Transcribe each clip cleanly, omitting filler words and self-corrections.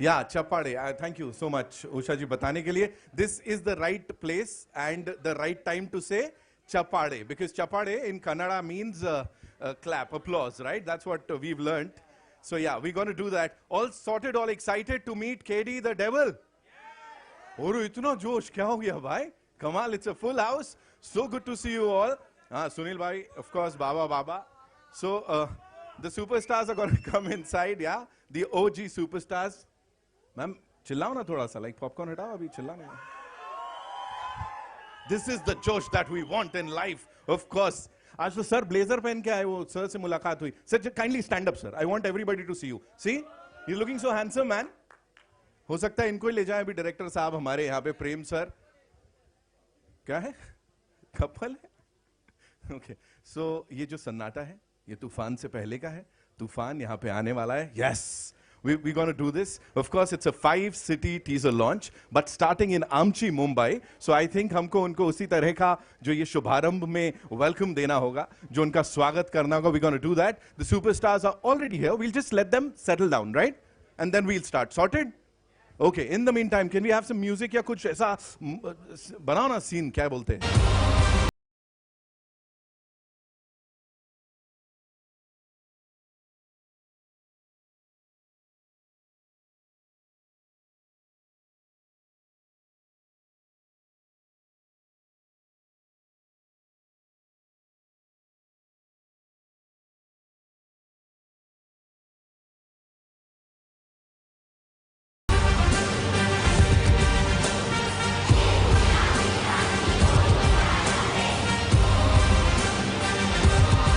Yeah, Chapade. Thank you so much, Usha ji, बताने के लिए. This is the right place and the right time to say Chapade, because Chapade in Kannada means clap, applause, right? That's what we've learned. So yeah, we're going to do that. All sorted, all excited to meet KD the Devil. और इतना जोश क्या हो गया भाई? Kamal, it's a full house. So good to see you all. Sunil bhai, of course, Baba. So the superstars are going to come inside, yeah? The OG superstars. Ma'am, chillao na thoda sa, like popcorn hatao, abhi chilla nahi. This is the josh that we want in life, of course. आज तो sir blazer पहन के आए, वो sir से मुलाकात हुई. Sir, kindly stand up, sir. I want everybody to see you. See? You're looking so handsome, man. हो सकता है इनको ही ले जाएं अभी डायरेक्टर साहब हमारे यहाँ पे प्रेम सर. क्या है? कपल है? Okay. So ये जो सन्नाटा है, ये तूफान से पहले का है. तूफान यहाँ पे आने वाला है. Yes. We're going to do this. Of course, it's a 5-city teaser launch, but starting in Amchi, Mumbai. So I think हमको उनको उसी तरह का जो ये शुभारंभ में welcome देना होगा, जो उनका स्वागत करना होगा. We're going to do that. The superstars are already here. We'll just let them settle down, right? And then we'll start. Sorted? Okay. In the meantime, can we have some music या कुछ ऐसा बनाओ ना scene, क्या बोलते हैं?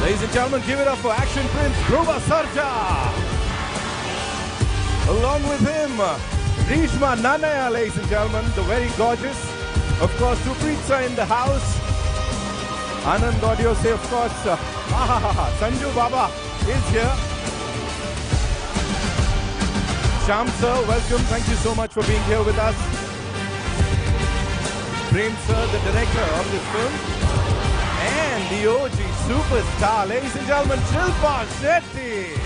Ladies and gentlemen, give it up for Action Prince Dhruva Sarja. Along with him, Rishma Nanaya, ladies and gentlemen, the very gorgeous. Of course, Supreetsa in the house. Anand Audio say, of course, Sanju Baba is here. Sham sir, welcome. Thank you so much for being here with us. Prem sir, the director of this film. And the OG superstar, ladies and gentlemen, Shilpa Shetty.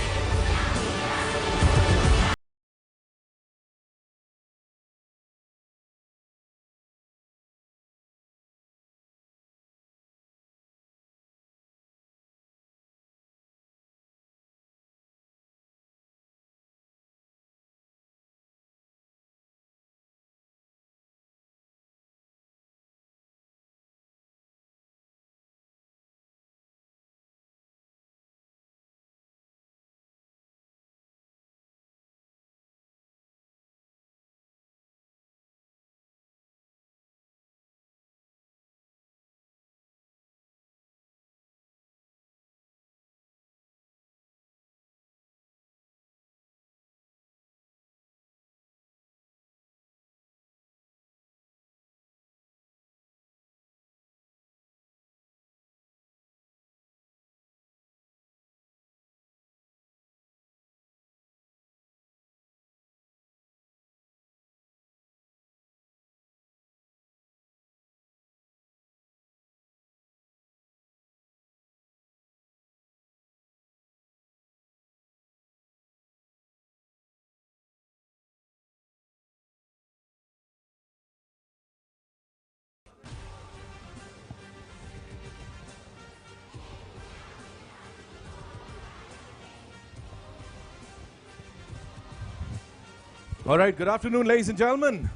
All right, good afternoon, ladies and gentlemen.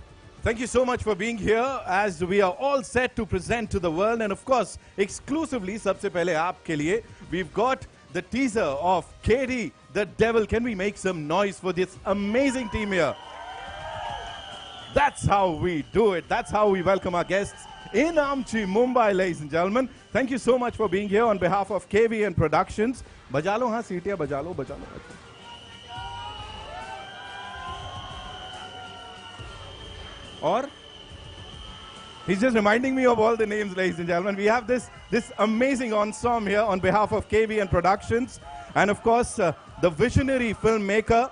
Thank you so much for being here as we are all set to present to the world. And of course, exclusively, sabse pehle aapke liye, we've got the teaser of KD the Devil. Can we make some noise for this amazing team here? That's how we do it. That's how we welcome our guests in Amchi, Mumbai, ladies and gentlemen. Thank you so much for being here on behalf of KVN Productions. Bajalo ha seetiya, bajalo. Or he's just reminding me of all the names, ladies and gentlemen. We have this amazing ensemble here on behalf of KVN Productions, and of course the visionary filmmaker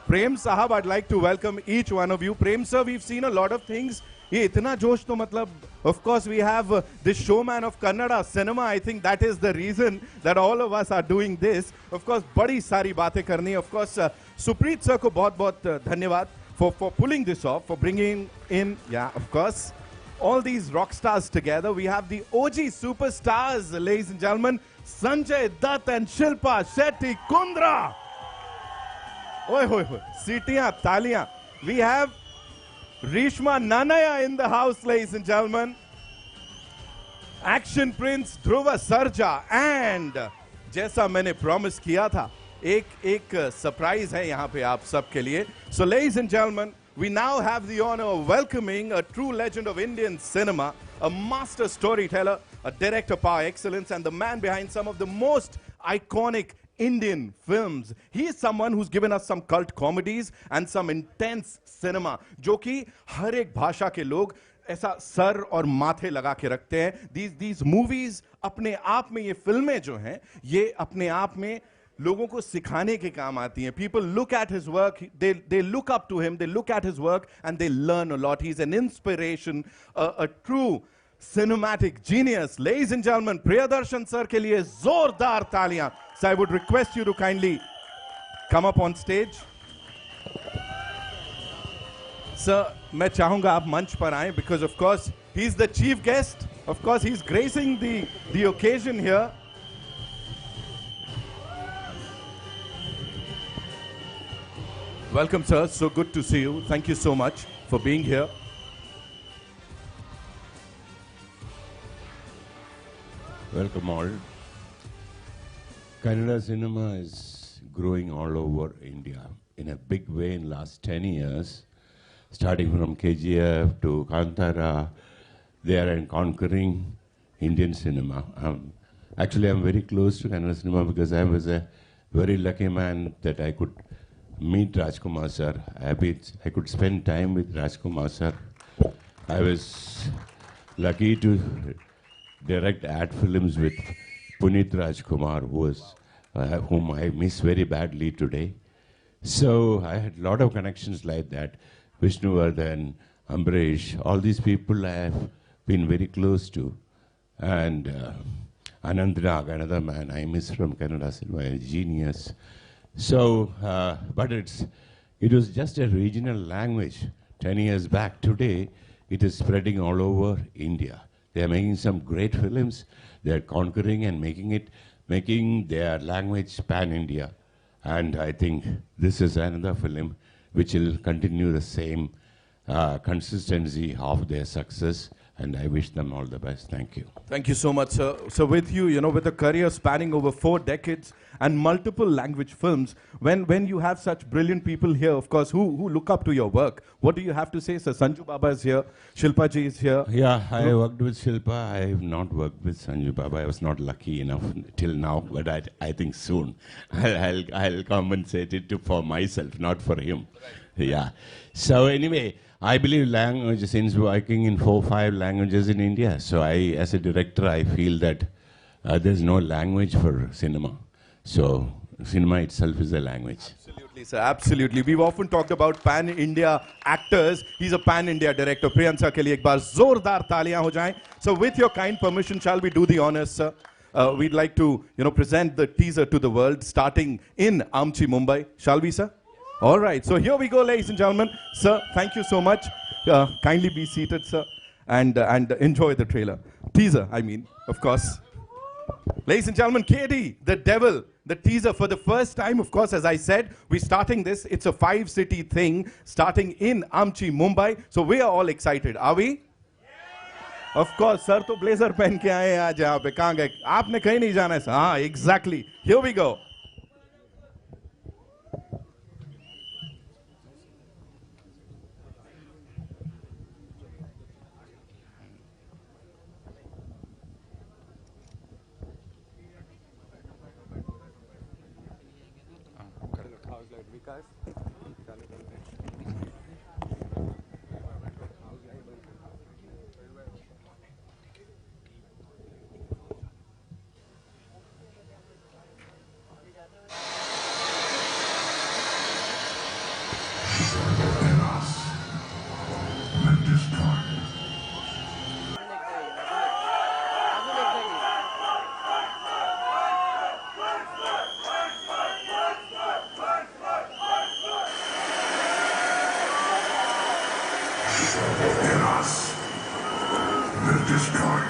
Prem Sahab, I'd like to welcome each one of you. Prem sir, we've seen a lot of things. ये इतना जोश तो मतलब, of course we have this showman of Kannada cinema. I think that is the reason that all of us are doing this. Of course, बड़ी सारी बातें करनी. Of course, Supreet sir को बहुत धन्यवाद for pulling this off, for bringing in, yeah, of course, all these rock stars together. We have the OG superstars, ladies and gentlemen, Sanjay Dutt and Shilpa Shetty Kundra. Oi, hoi, hoi. Sitiyan, taliyan. We have Rishma Nanaya in the house, ladies and gentlemen. Action Prince Dhruva Sarja. And जैसा मैंने promise किया था, एक surprise है यहाँ पे आप सबके लिए. So, ladies and gentlemen, we now have the honor of welcoming a true legend of Indian cinema, a master storyteller, a director par excellence, and the man behind some of the most iconic Indian films. He is someone who's given us some cult comedies and some intense cinema, जो कि हर एक भाषा के लोग ऐसा sir और माथे लगा के रखते हैं. These movies अपने आप में, ये फिल्में जो हैं, ये अपने आप में लोगों को सिखाने के काम आती हैं. People look at his work, they look up to him, they look at his work and they learn a lot. He's an inspiration, a true cinematic genius. Ladies and gentlemen, Priyadarshan sir के लिए जोरदार तालियां. So I would request you to kindly come up on stage. Sir, मैं चाहूंगा आप मंच पर आएं, because of course he's the chief guest. Of course he's gracing the occasion here. Welcome sir, so good to see you. Thank you so much for being here. Welcome all. Kannada cinema is growing all over India in a big way in last 10 years. Starting from KGF to Kantara, they are conquering Indian cinema. Actually, I'm very close to Kannada cinema because I was a very lucky man that I could meet Rajkumar sir. I could spend time with Rajkumar sir. I was lucky to direct ad films with Punit Rajkumar, whom I miss very badly today. So I had a lot of connections like that. Vishnuvardhan, Ambrish, all these people I have been very close to. And Anand Nag, another man I miss from Kannada cinema, a genius. So, but it was just a regional language 10 years back. Today, it is spreading all over India. They are making some great films. They are conquering and making their language pan-India. And I think this is another film which will continue the same consistency of their success. And I wish them all the best. Thank you. Thank you so much, sir. So with you, with a career spanning over 4 decades and multiple language films, when you have such brilliant people here, of course, who look up to your work, what do you have to say, sir? Sanju Baba is here, Shilpa ji is here. Yeah, I worked with Shilpa. I have not worked with Sanju Baba. I was not lucky enough till now, but I think soon I'll compensate it for myself, not for him. Right. Yeah. So anyway, I believe language, since working in 4 or 5 languages in India, so as a director, I feel that there's no language for cinema. So cinema itself is a language. Absolutely, sir. Absolutely. We've often talked about pan-India actors. He's a pan-India director. Priyansa ke liye ek baar zordar taaliyan ho jaएं. So with your kind permission, shall we do the honors, sir? We'd like to, present the teaser to the world, starting in Amchi, Mumbai. Shall we, sir? All right, so here we go, ladies and gentlemen. Sir, thank you so much. Kindly be seated, sir, and enjoy the trailer. Teaser, I mean, of course. Ladies and gentlemen, KD, The Devil, the teaser for the first time, of course, as I said, we're starting this. It's a 5-city thing, starting in Amchi, Mumbai. So we are all excited. Are we? Yeah. Of course, sir, to blazer पहन के आए आज यहाँ पे कहाँ गए? आपने कहीं नहीं जाना है, sir. हाँ, exactly. Here we go. in us, will destroy.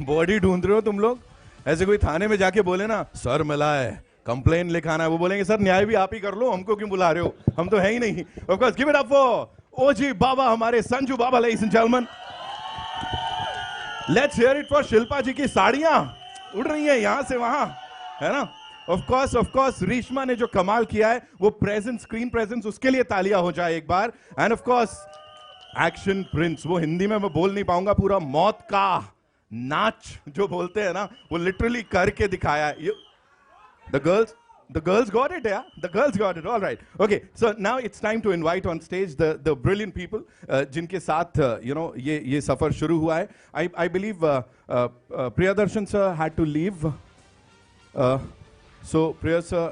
Body ढूंढ रहे हो तुम लोग? ऐसे कोई थाने में जाके बोले ना सर मिला है, कंप्लेन लिखाना है, वो बोलेंगे सर न्याय भी आप ही कर लो, हमको क्यों बुला रहे हो, हम तो है ही नहीं। Of course give it up for OG Baba, हमारे Sanju Baba, ladies and gentleman. Let's hear it for Shilpa ji की साड़ियां उड़ रही हैं यहां से वहां, है ना? ऑफ कोर्स रेशमा ने जो कमाल किया है वो प्रेजेंस, स्क्रीन प्रेजेंस, उसके लिए तालियां हो जाए एक बार। And of course action prince, वो हिंदी में मैं बोल नहीं पाऊंगा, पूरा मौत का नाच जो बोलते हैं ना, वो लिटरली करके दिखाया है। The girls got it, yeah. The girls got it. All right. Okay. So now it's time to invite on stage the brilliant people, जिनके साथ ये सफर शुरू हुआ है. I believe Priyadarshan sir had to leave. So Priya sir,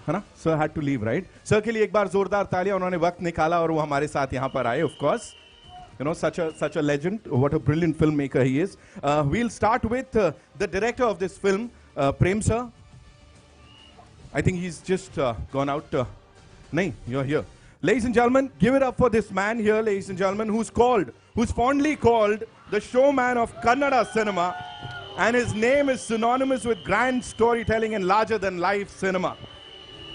है ना? Sir had to leave, right? Sir के लिए एक बार जोरदार तालियां, उन्होंने वक्त निकाला और वो हमारे साथ यहाँ पर आए. Of course. You know, such a legend. What a brilliant filmmaker he is. We'll start with the director of this film, Prem sir. I think he's just gone out. Nahin, you're here. Ladies and gentlemen, give it up for this man here, ladies and gentlemen, who's fondly called the showman of Kannada cinema, and his name is synonymous with grand storytelling and larger than life cinema.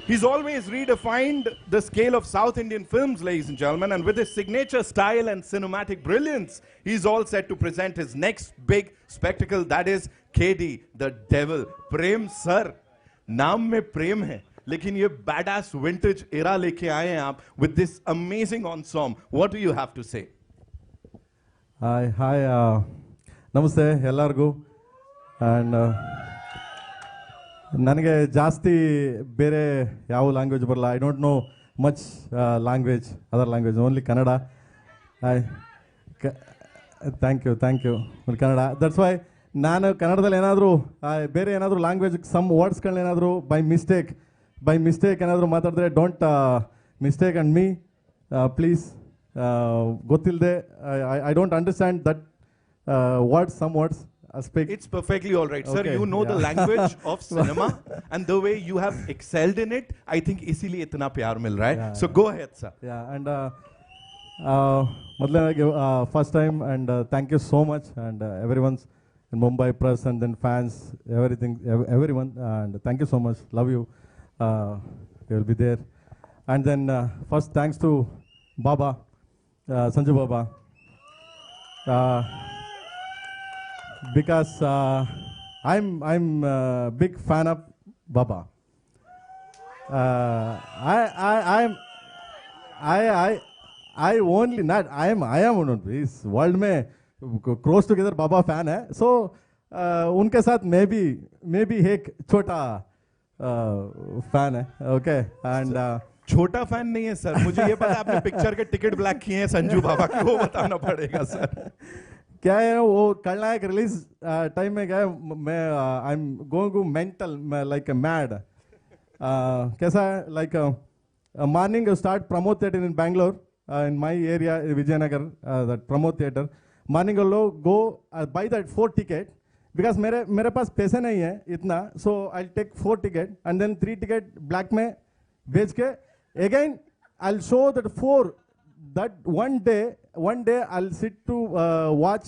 He's always redefined the scale of South Indian films, ladies and gentlemen, and with his signature style and cinematic brilliance, he's all set to present his next big spectacle, that is KD, the Devil. Prem sir, नाम में प्रेम है, लेकिन ये badass vintage era लेके आए हैं आप with this amazing ensemble. What do you have to say? Hi, ನಮಸ್ತೆ ಎಲ್ಲರಿಗೂ. ಆ್ಯಂಡ್ ನನಗೆ ಜಾಸ್ತಿ ಬೇರೆ ಯಾವ ಲ್ಯಾಂಗ್ವೇಜ್ ಬರಲ್ಲ. I don't know much language, other language, only Kannada. Thank you Kannada. That's why ನಾನು ಕನ್ನಡದಲ್ಲಿ ಏನಾದರೂ ಬೇರೆ ಏನಾದರೂ ಲ್ಯಾಂಗ್ವೇಜ್ ಸಮ್ ವರ್ಡ್ಸ್ಗಳನ್ನೇನಾದರೂ ಬೈ ಮಿಸ್ಟೇಕ್ ಏನಾದರೂ ಮಾತಾಡಿದ್ರೆ don't mistake and me please. ಗೊತ್ತಿಲ್ಲದೆ I don't understand that words, some words. It's perfectly all right, sir. Okay, You know the yeah. language of cinema and the way you have excelled in it. I think इसीलिए इतना प्यार मिल रहा है. Yeah, So go ahead, sir. Yeah, and ಮೊದಲನೇದಾಗಿ first time and thank you so much and everyone's in Mumbai press and then fans, everyone, and thank you so much. Love you. You will be there. And then first thanks to Baba, Sanju Baba. Because I'm a big fan of Baba. I only not I am one of इस world में close together Baba fan है. So उनके साथ मैं भी एक छोटा fan है. Okay, and छोटा फैन नहीं है सर, मुझे ये पता है आपने पिक्चर के टिकट ब्लैक किए हैं संजू बाबा की, वो बताना पड़ेगा सर. क्या है वो खलनायक रिलीज टाइम में क्या है, मैं I am going to mental like mad. कैसा है like morning start Pramod theatre in Bangalore in my area Vijayanagar, that Pramod theatre. Morning लोग go by that 4 ticket because मेरे पास पैसे नहीं है इतना. So I take 4 ticket and then 3 ticket black में बेच के again I show that 4. That one day I'll sit to watch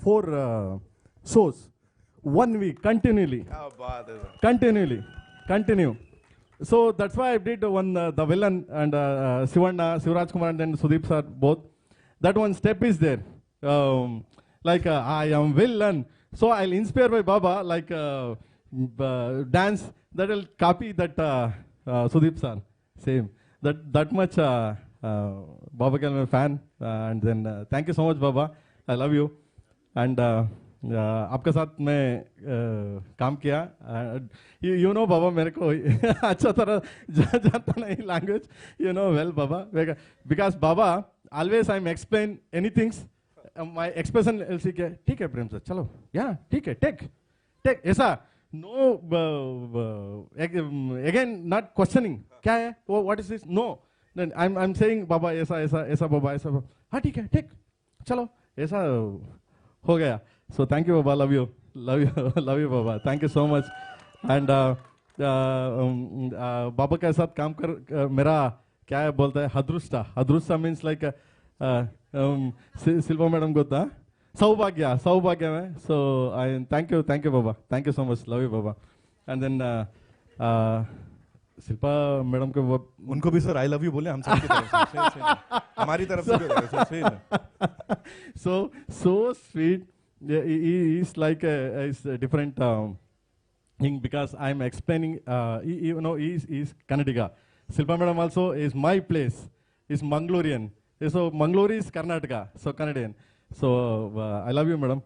4 shows 1 week continually. क्या बात है sir. Continue. So that's why I did one the villain and Sivaraj Kumar and then Sudeep sir both. That one step is there, like I am villain. So I'll inspire by Baba like dance that will copy that Sudeep sir. Same. That much. Baba के मैं fan and then thank you so much Baba, I love you and आपके साथ मैं काम किया. You know Baba मेरे को अच्छा तरह जानता नहीं language, you know well Baba, because Baba always I'm explain anything, my expression ऐसी क्या ठीक है प्रेम सर चलो yeah ठीक है take ऐसा no again not questioning क्या है what is this, no Then I'm saying, Baba, ऐसा Baba, ऐसा Baba. हाँ ठीक है, ठीक, चलो, ऐसा हो गया. So thank you, Baba, love you, love you, Baba. Thank you so much. And बाबा के साथ काम कर मेरा क्या है बोलता है हदृष्टा means like शिल्पा मैडम को था सौभाग्य में. So I thank you Baba, thank you so much, love you Baba. And then Shilpa madam को उनको भी सर आई लव यू बोले हम सबकी तरफ से हमारी तरफ से भी. so sweet. Yeah, he is like a different thing because I'm explaining. He's Kannadiga. Silpa Madam also is my place. Is Mangalorean. So Mangalore is Karnataka. So Canadian. So I love you, Madam.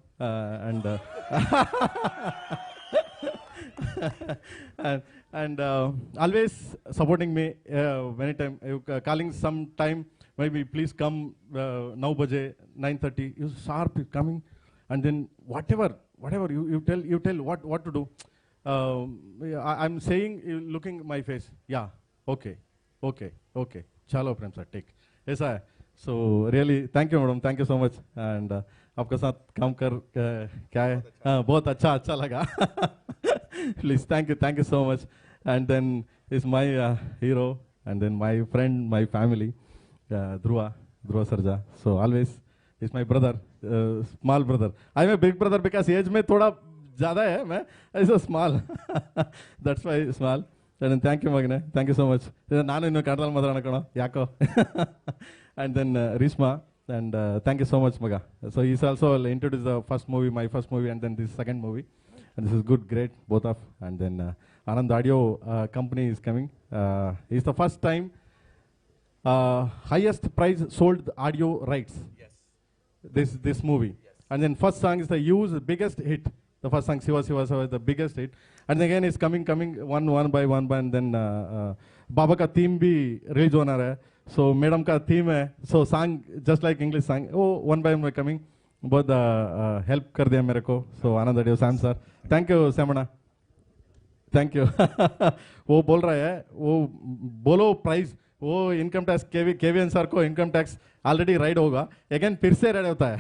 And always supporting me. Many time calling some time. Maybe please come 9 baje 9:30. You sharp coming. And then whatever you tell what to do. I'm saying, looking my face. Yeah, okay. Chalo prem sir, take. ऐसा है. So really, thank you madam, thank you so much. And आपके साथ काम कर क्या है? बहुत अच्छा लगा. Please, thank you so much. And then is my hero, and then my friend, my family, Dhruva Sarja. So always is my brother. Small brother. I'm a big brother because age में थोड़ा ज़्यादा है मैं. I'm so small. That's why small. And thank you Magne. Thank you so much. ನಾನು ಇನ್ನು ಕನ್ನಡದಲ್ಲಿ ಮಾತಾಡೋಣ ಯಾಕೋ. And then Rishma. And thank you so much Maga. So he's also introduced the first movie, my first movie, and then this second movie. And this is good, great, both of. And then Anand Audio company is coming. It's the first time highest price sold audio rights. This movie. Yes. And then first song is the U's biggest hit. The first song Siva is the biggest hit. And again it's coming one by one, and then Baba ka theme bhi release hona raha hai. So madam ka theme hai. So song just like English song. Oh, one by one coming. बहुत help कर दिया मेरे को. So Anand Audio Sam sir. Thank you Samana. Thank you. वो बोल रहा है वो बोलो प्राइस वो इनकम टैक्स केवीएन सर को इनकम टैक्स ऑलरेडी राइड होगा अगेन फिर से राइड होता है.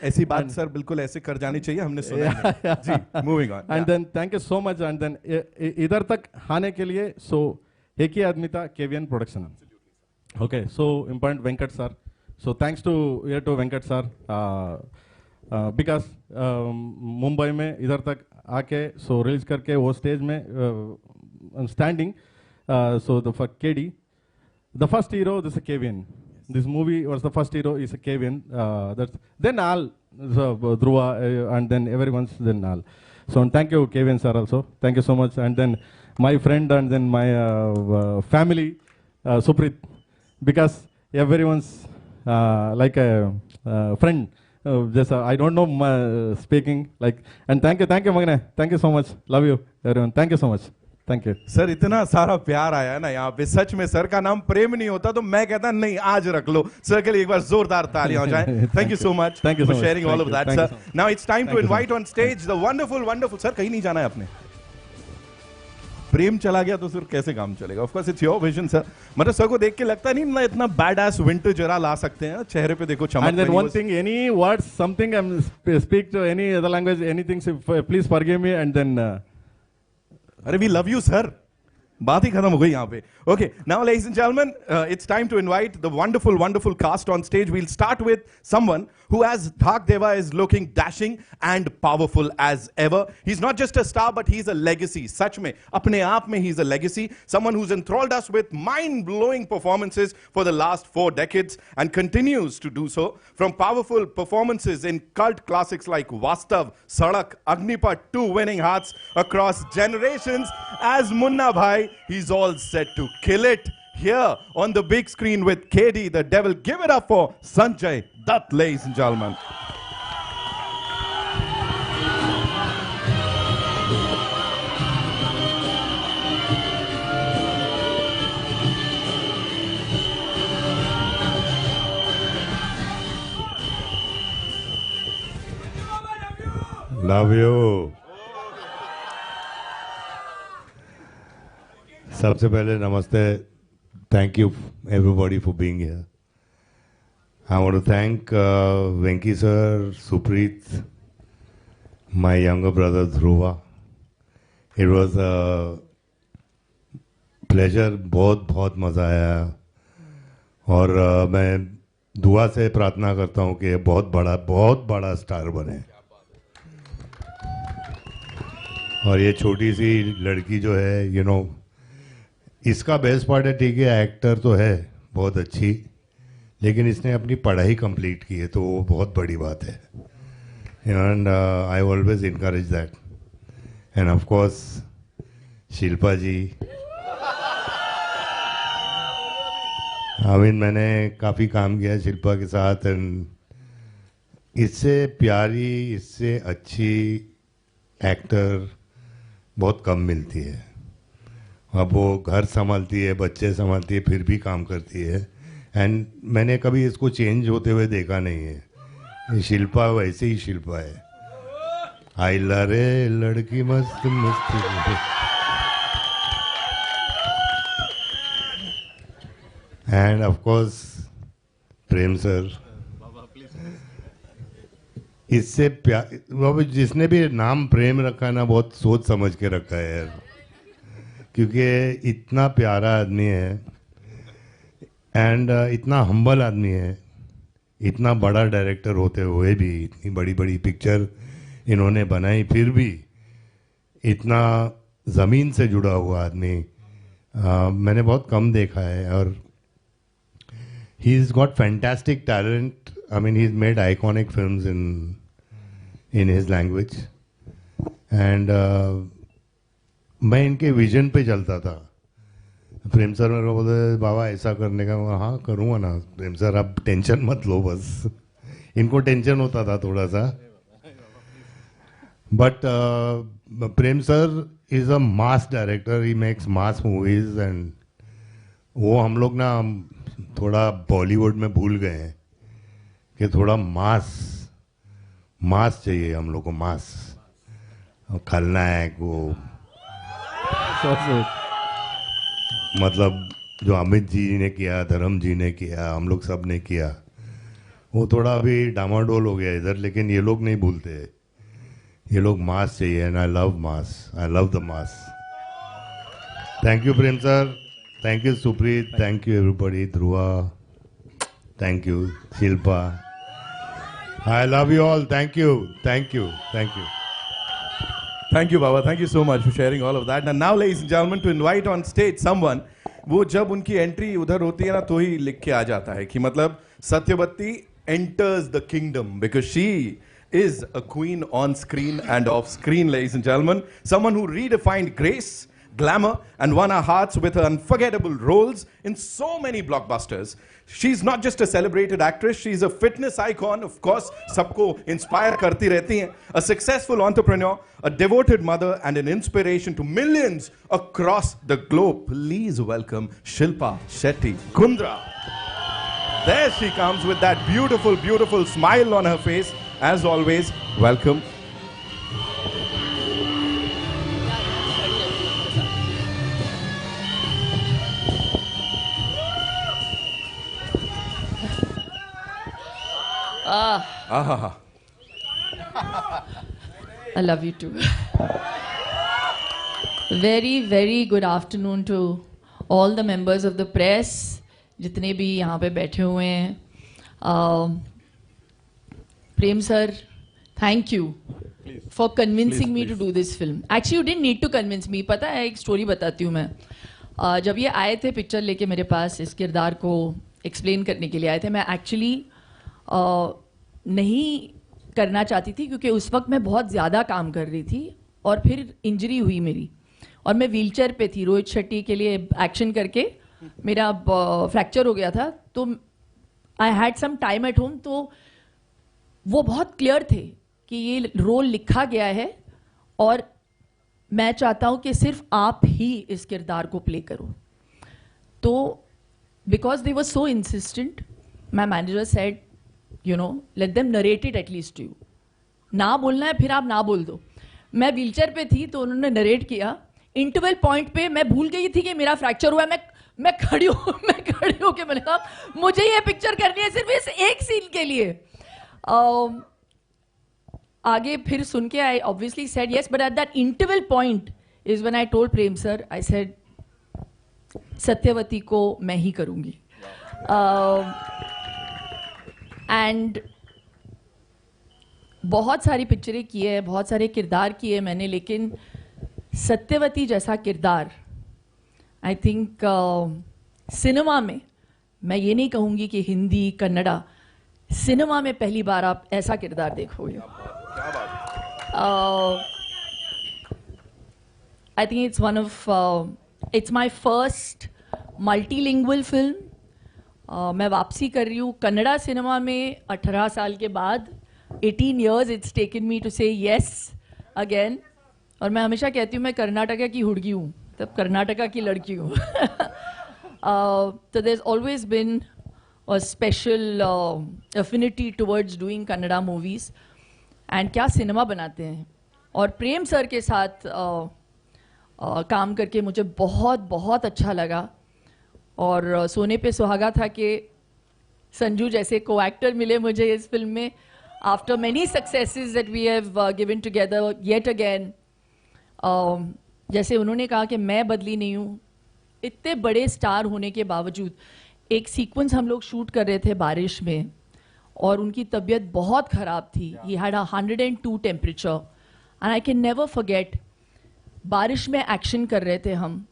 ऐसी बात सर बिल्कुल ऐसे कर जानी चाहिए हमने सुना है. जी moving on. And then thank you so much. And then इधर तक आने के लिए सो एक ही आदमी था KVN production. Okay so important Venkat sir. So thanks to Venkat sir because Mumbai में इधर तक आके सो रिलीज करके वो स्टेज में standing. So the for KD, the first hero, this is KVN. Yes. This movie was the first hero is a KVN. Then all Dhruva and then everyone's then all. So thank you KVN sir also. Thank you so much. And then my friend and then my family, Suprit, because everyone's like a friend. Just I don't know speaking like. And thank you Magne. Thank you so much. Love you everyone. Thank you so much. Thank you sir. इतना सारा प्यार आया है ना यहाँ पे. सच में sir का नाम प्रेम नहीं होता तो मैं कहता नहीं आज रख लो. सर के लिए एक बार जोरदार तालियां हो जाएं. Thank you so much for sharing all of that sir. Now it's time to invite on stage the wonderful sir. कहीं नहीं जाना है आपने. प्रेम चला गया तो सर कैसे काम चलेगा. Of course it's your vision sir. मतलब सर को देख के लगता नहीं ना इतना बैड एस विंटर जरा ला सकते हैं. चेहरे पे देखो चमक. And then one thing any words something I am speak to any other language anything please forgive me. And then अरे वी लव यू सर. बात ही खत्म हो गई यहाँ पे. Okay, now ladies and gentlemen, it's time to invite the wonderful cast on stage. We'll start with someone who, as Dhak Deva, is looking dashing and powerful as ever. He's not just a star, but he's a legacy. Sach mein, apne aap mein he's a legacy. Someone who's enthralled us with mind-blowing performances for the last 4 decades and continues to do so. From powerful performances in cult classics like Vastav, Sadak, Agnipat, 2 winning hearts across generations. As Munna Bhai, he's all set to kill it here on the big screen with KD the Devil. Give it up for Sanjay Dutt, ladies and gentlemen. Love you. सबसे पहले नमस्ते Thank you, everybody, for being here. I want to thank Venki sir, Supreet, my younger brother Dhruva. It was a pleasure. बहुत बहुत मज़ा आया और मैं दुआ से प्रार्थना करता हूँ कि बहुत बड़ा स्टार बने और ये छोटी सी लड़की जो है इसका बेस्ट पार्ट है, ठीक है, एक्टर तो है बहुत अच्छी, लेकिन इसने अपनी पढ़ाई कंप्लीट की है, तो वो बहुत बड़ी बात है. And I always encourage that. And of course Shilpa ji, मैंने काफ़ी काम किया शिल्पा के साथ, एंड इससे प्यारी, इससे अच्छी एक्टर बहुत कम मिलती है. अब वो घर संभालती है, बच्चे संभालती है, फिर भी काम करती है. एंड मैंने कभी इसको चेंज होते हुए देखा नहीं है. ये शिल्पा वैसे ही शिल्पा है. आई रे लड़की मस्त मस्त. And of course Prem sir, इससे प्यार, जिसने भी नाम प्रेम रखा ना बहुत सोच समझ के रखा है यार, क्योंकि इतना प्यारा आदमी है एंड इतना हम्बल आदमी है. इतना बड़ा डायरेक्टर होते हुए भी इतनी बड़ी बड़ी पिक्चर इन्होंने बनाई, फिर भी इतना ज़मीन से जुड़ा हुआ आदमी मैंने बहुत कम देखा है. और he is got fantastic talent. I mean, he's made iconic films in his language, and मैं इनके विजन पे चलता था. प्रेम सर मेरे को बोलते बाबा ऐसा करने का, हाँ करूँगा ना प्रेम सर, आप टेंशन मत लो. बस इनको टेंशन होता था थोड़ा सा. But Prem sir is a mass director. He makes mass movies, and वो हम लोग ना थोड़ा बॉलीवुड में भूल गए हैं कि थोड़ा मास चाहिए हम लोग को. मास खलनायक वो मतलब जो अमित जी ने किया, धर्म जी ने किया, हम लोग सब ने किया, वो थोड़ा अभी डामाडोल हो गया इधर. लेकिन ये लोग नहीं भूलते, ये लोग मास चाहिए. And I love mass, I love the mass. Thank you Prem sir, thank you Supreet, thank you everybody, Dhruva, thank you Shilpa. I love you all. Thank you. Thank you. Thank you. Thank you, Baba. Thank you so much for sharing all of that. And now, ladies and gentlemen, to invite on stage someone, वो जब उनकी entry उधर होती है ना तो ही लिख के आ जाता है कि मतलब Satyavati enters the kingdom because she is a queen on screen and off screen, ladies and gentlemen. Someone who redefined grace, glamour, and won our hearts with her unforgettable roles in so many blockbusters. She's not just a celebrated actress, she's a fitness icon, of course, सबको inspire करती रहती हैं. A successful entrepreneur, a devoted mother, and an inspiration to millions across the globe. Please welcome Shilpa Shetty Kundra. There she comes with that beautiful, beautiful smile on her face. As always, welcome. I love you too. Very, very good afternoon to all the members of the press, जितने भी यहाँ पे बैठे हुए हैं. Prem sir, thank you for convincing me to do this film. Actually, you didn't need to convince me. पता है, एक स्टोरी बताती हूँ मैं. जब ये आए थे पिक्चर लेके मेरे पास, इस किरदार को एक्सप्लेन करने के लिए आए थे, मैं एक्चुअली नहीं करना चाहती थी क्योंकि उस वक्त मैं बहुत ज़्यादा काम कर रही थी और फिर इंजरी हुई मेरी और मैं व्हीलचेयर पे थी. रोहित शेट्टी के लिए एक्शन करके मेरा फ्रैक्चर हो गया था, तो I had some time at home. तो वो बहुत क्लियर थे कि ये रोल लिखा गया है और मैं चाहता हूँ कि सिर्फ आप ही इस किरदार को प्ले करो. तो because they were so insistent, my manager said, you know, let them narrate it at least to you. ना बोलना है फिर आप ना बोल दो. मैं व्हीलचेयर पे थी तो उन्होंने नरेट किया. इंटरवल पॉइंट पे मैं भूल गई थी कि मेरा फ्रैक्चर हुआ है. मैं मैं खड़ी होके मैंने कहा मुझे ये पिक्चर करनी है सिर्फ इस एक सीन के लिए. आगे फिर सुन के I obviously said yes, but at that interval point is when I told Prem sir, I said Satyavati को मैं ही करूंगी. एंड बहुत सारी पिक्चरें की है, बहुत सारे किरदार किए मैंने, लेकिन सत्यवती जैसा किरदार आई थिंक सिनेमा में, मैं ये नहीं कहूँगी कि हिंदी कन्नड़ा, सिनेमा में पहली बार आप ऐसा किरदार देखोगे. I think it's one of it's my first multilingual film. मैं वापसी कर रही हूँ कन्नड़ा सिनेमा में 18 साल के बाद. 18 years it's taken me to say yes again. और मैं हमेशा कहती हूँ मैं कर्नाटका की हुड़गी हूँ, तब कर्नाटका की लड़की हूँ. So there's always been a special affinity towards doing Kannada movies. And क्या सिनेमा बनाते हैं. और प्रेम सर के साथ काम करके मुझे बहुत बहुत अच्छा लगा. और सोने पे सुहागा था कि संजू जैसे को एक्टर मिले मुझे इस फिल्म में. After many successes that we have given together yet again, जैसे उन्होंने कहा कि मैं बदली नहीं हूँ, इतने बड़े स्टार होने के बावजूद एक सीक्वेंस हम लोग शूट कर रहे थे बारिश में और उनकी तबीयत बहुत ख़राब थी. He had 102 temperature and I can never forget. बारिश में एक्शन कर रहे थे हम.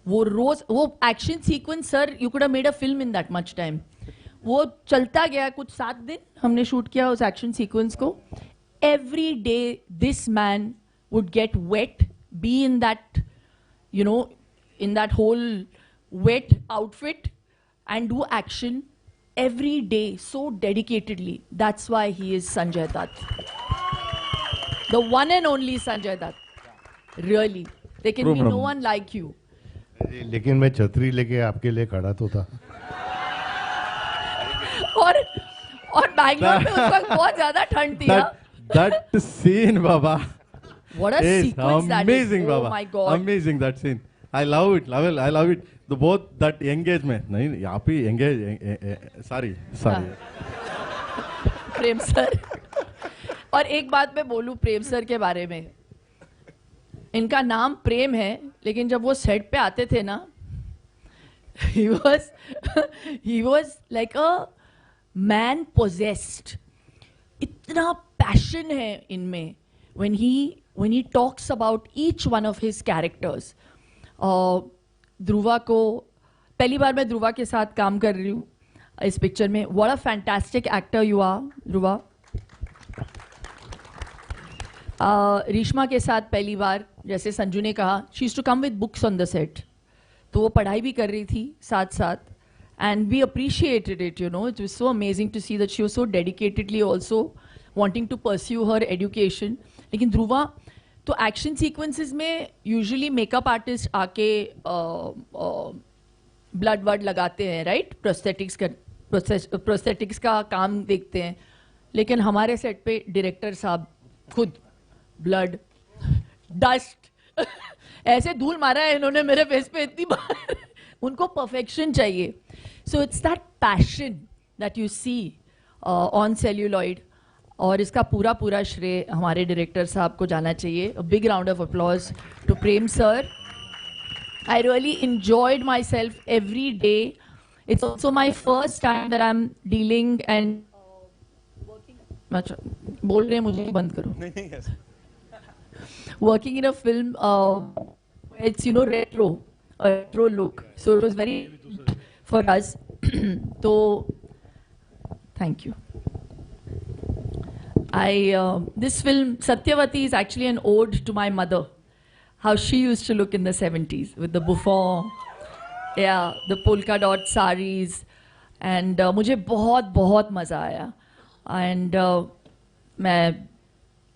वो action sequence sir, you could have made a film in that much time. वो चलता गया कुछ 7 दिन हमने शूट किया उस एक्शन सीक्वेंस को. Every day this man would get wet, be in that you know in that whole wet outfit and do action every day so dedicatedly. That's why he is Sanjay Dutt, the one and only Sanjay Dutt. Really, there can be no one like you. लेकिन मैं छतरी लेके आपके लिए खड़ा तो था. और बैंगलोर में उस वक्त बहुत ज्यादा ठंड थी. That scene, Baba. What a sequence that is. Amazing, Baba. Oh my God. Amazing that scene. I love it. I love it. Both that engagement. नहीं यहाँ पे engage. Sorry. प्रेम सर. और एक बात मैं बोलूँ प्रेम सर के बारे में. इनका नाम प्रेम है, लेकिन जब वो सेट पे आते थे ना, he was like a man possessed. इतना पैशन है इनमें when he talks about each one of his characters. Dhruva को पहली बार मैं ध्रुवा के साथ काम कर रही हूँ इस पिक्चर में. What a fantastic actor you are, Dhruva. Reshma के साथ पहली बार, जैसे संजू ने कहा, she used to come with books on the set. तो वो पढ़ाई भी कर रही थी साथ साथ. And we appreciated it, you know. It was so amazing to see that she was so dedicatedly also wanting to pursue her education. लेकिन ध्रुवा तो एक्शन सीक्वेंसेस में यूजुअली मेकअप आर्टिस्ट आके ब्लड वर्ड लगाते हैं, राइट? प्रोस्थेटिक्स का काम देखते हैं. लेकिन हमारे सेट पे डायरेक्टर साहब खुद ब्लड, डस्ट ऐसे धूल मारा है इन्होंने मेरे फेस पे इतनी बार. उनको परफेक्शन चाहिए. So it's that passion that you see on celluloid. और इसका पूरा श्रेय हमारे डायरेक्टर साहब को जाना चाहिए. A big round of applause to Prem sir. I really enjoyed myself every day. It's also my first time that I'm dealing and अच्छा बोल रहे हैं मुझे बंद करो. नहीं yes. Working in a film, it's retro look. So it was very for us. So thank you. This film Satyavati is actually an ode to my mother. How she used to look in the 70s with the bouffant, the polka dot saris, and मुझे बहुत मजा आया. And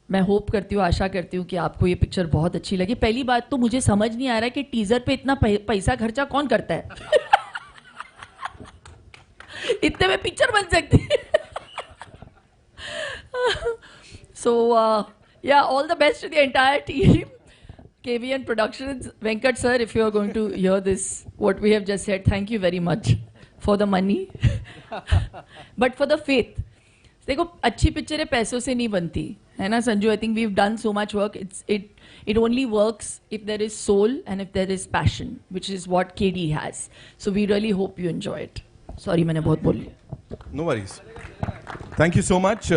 मैं hope करती हूँ, आशा करती हूँ कि आपको ये पिक्चर बहुत अच्छी लगी. पहली बात तो मुझे समझ नहीं आ रहा है कि टीजर पे इतना पैसा खर्चा कौन करता है. इतने में पिक्चर बन सकती है. So yeah, all the best to the entire team. KVN Productions, Venkat sir, if you are going to hear this, what we have just said, thank you very much for the money, but for the faith. देखो अच्छी पिक्चरें पैसों से नहीं बनती है ना Sanju. I think we've done so much work. It only works if there is soul and if there is passion, which is what KD has. So we really hope you enjoy it. Sorry मैंने बहुत बोल लिया. No worries. Thank you so much.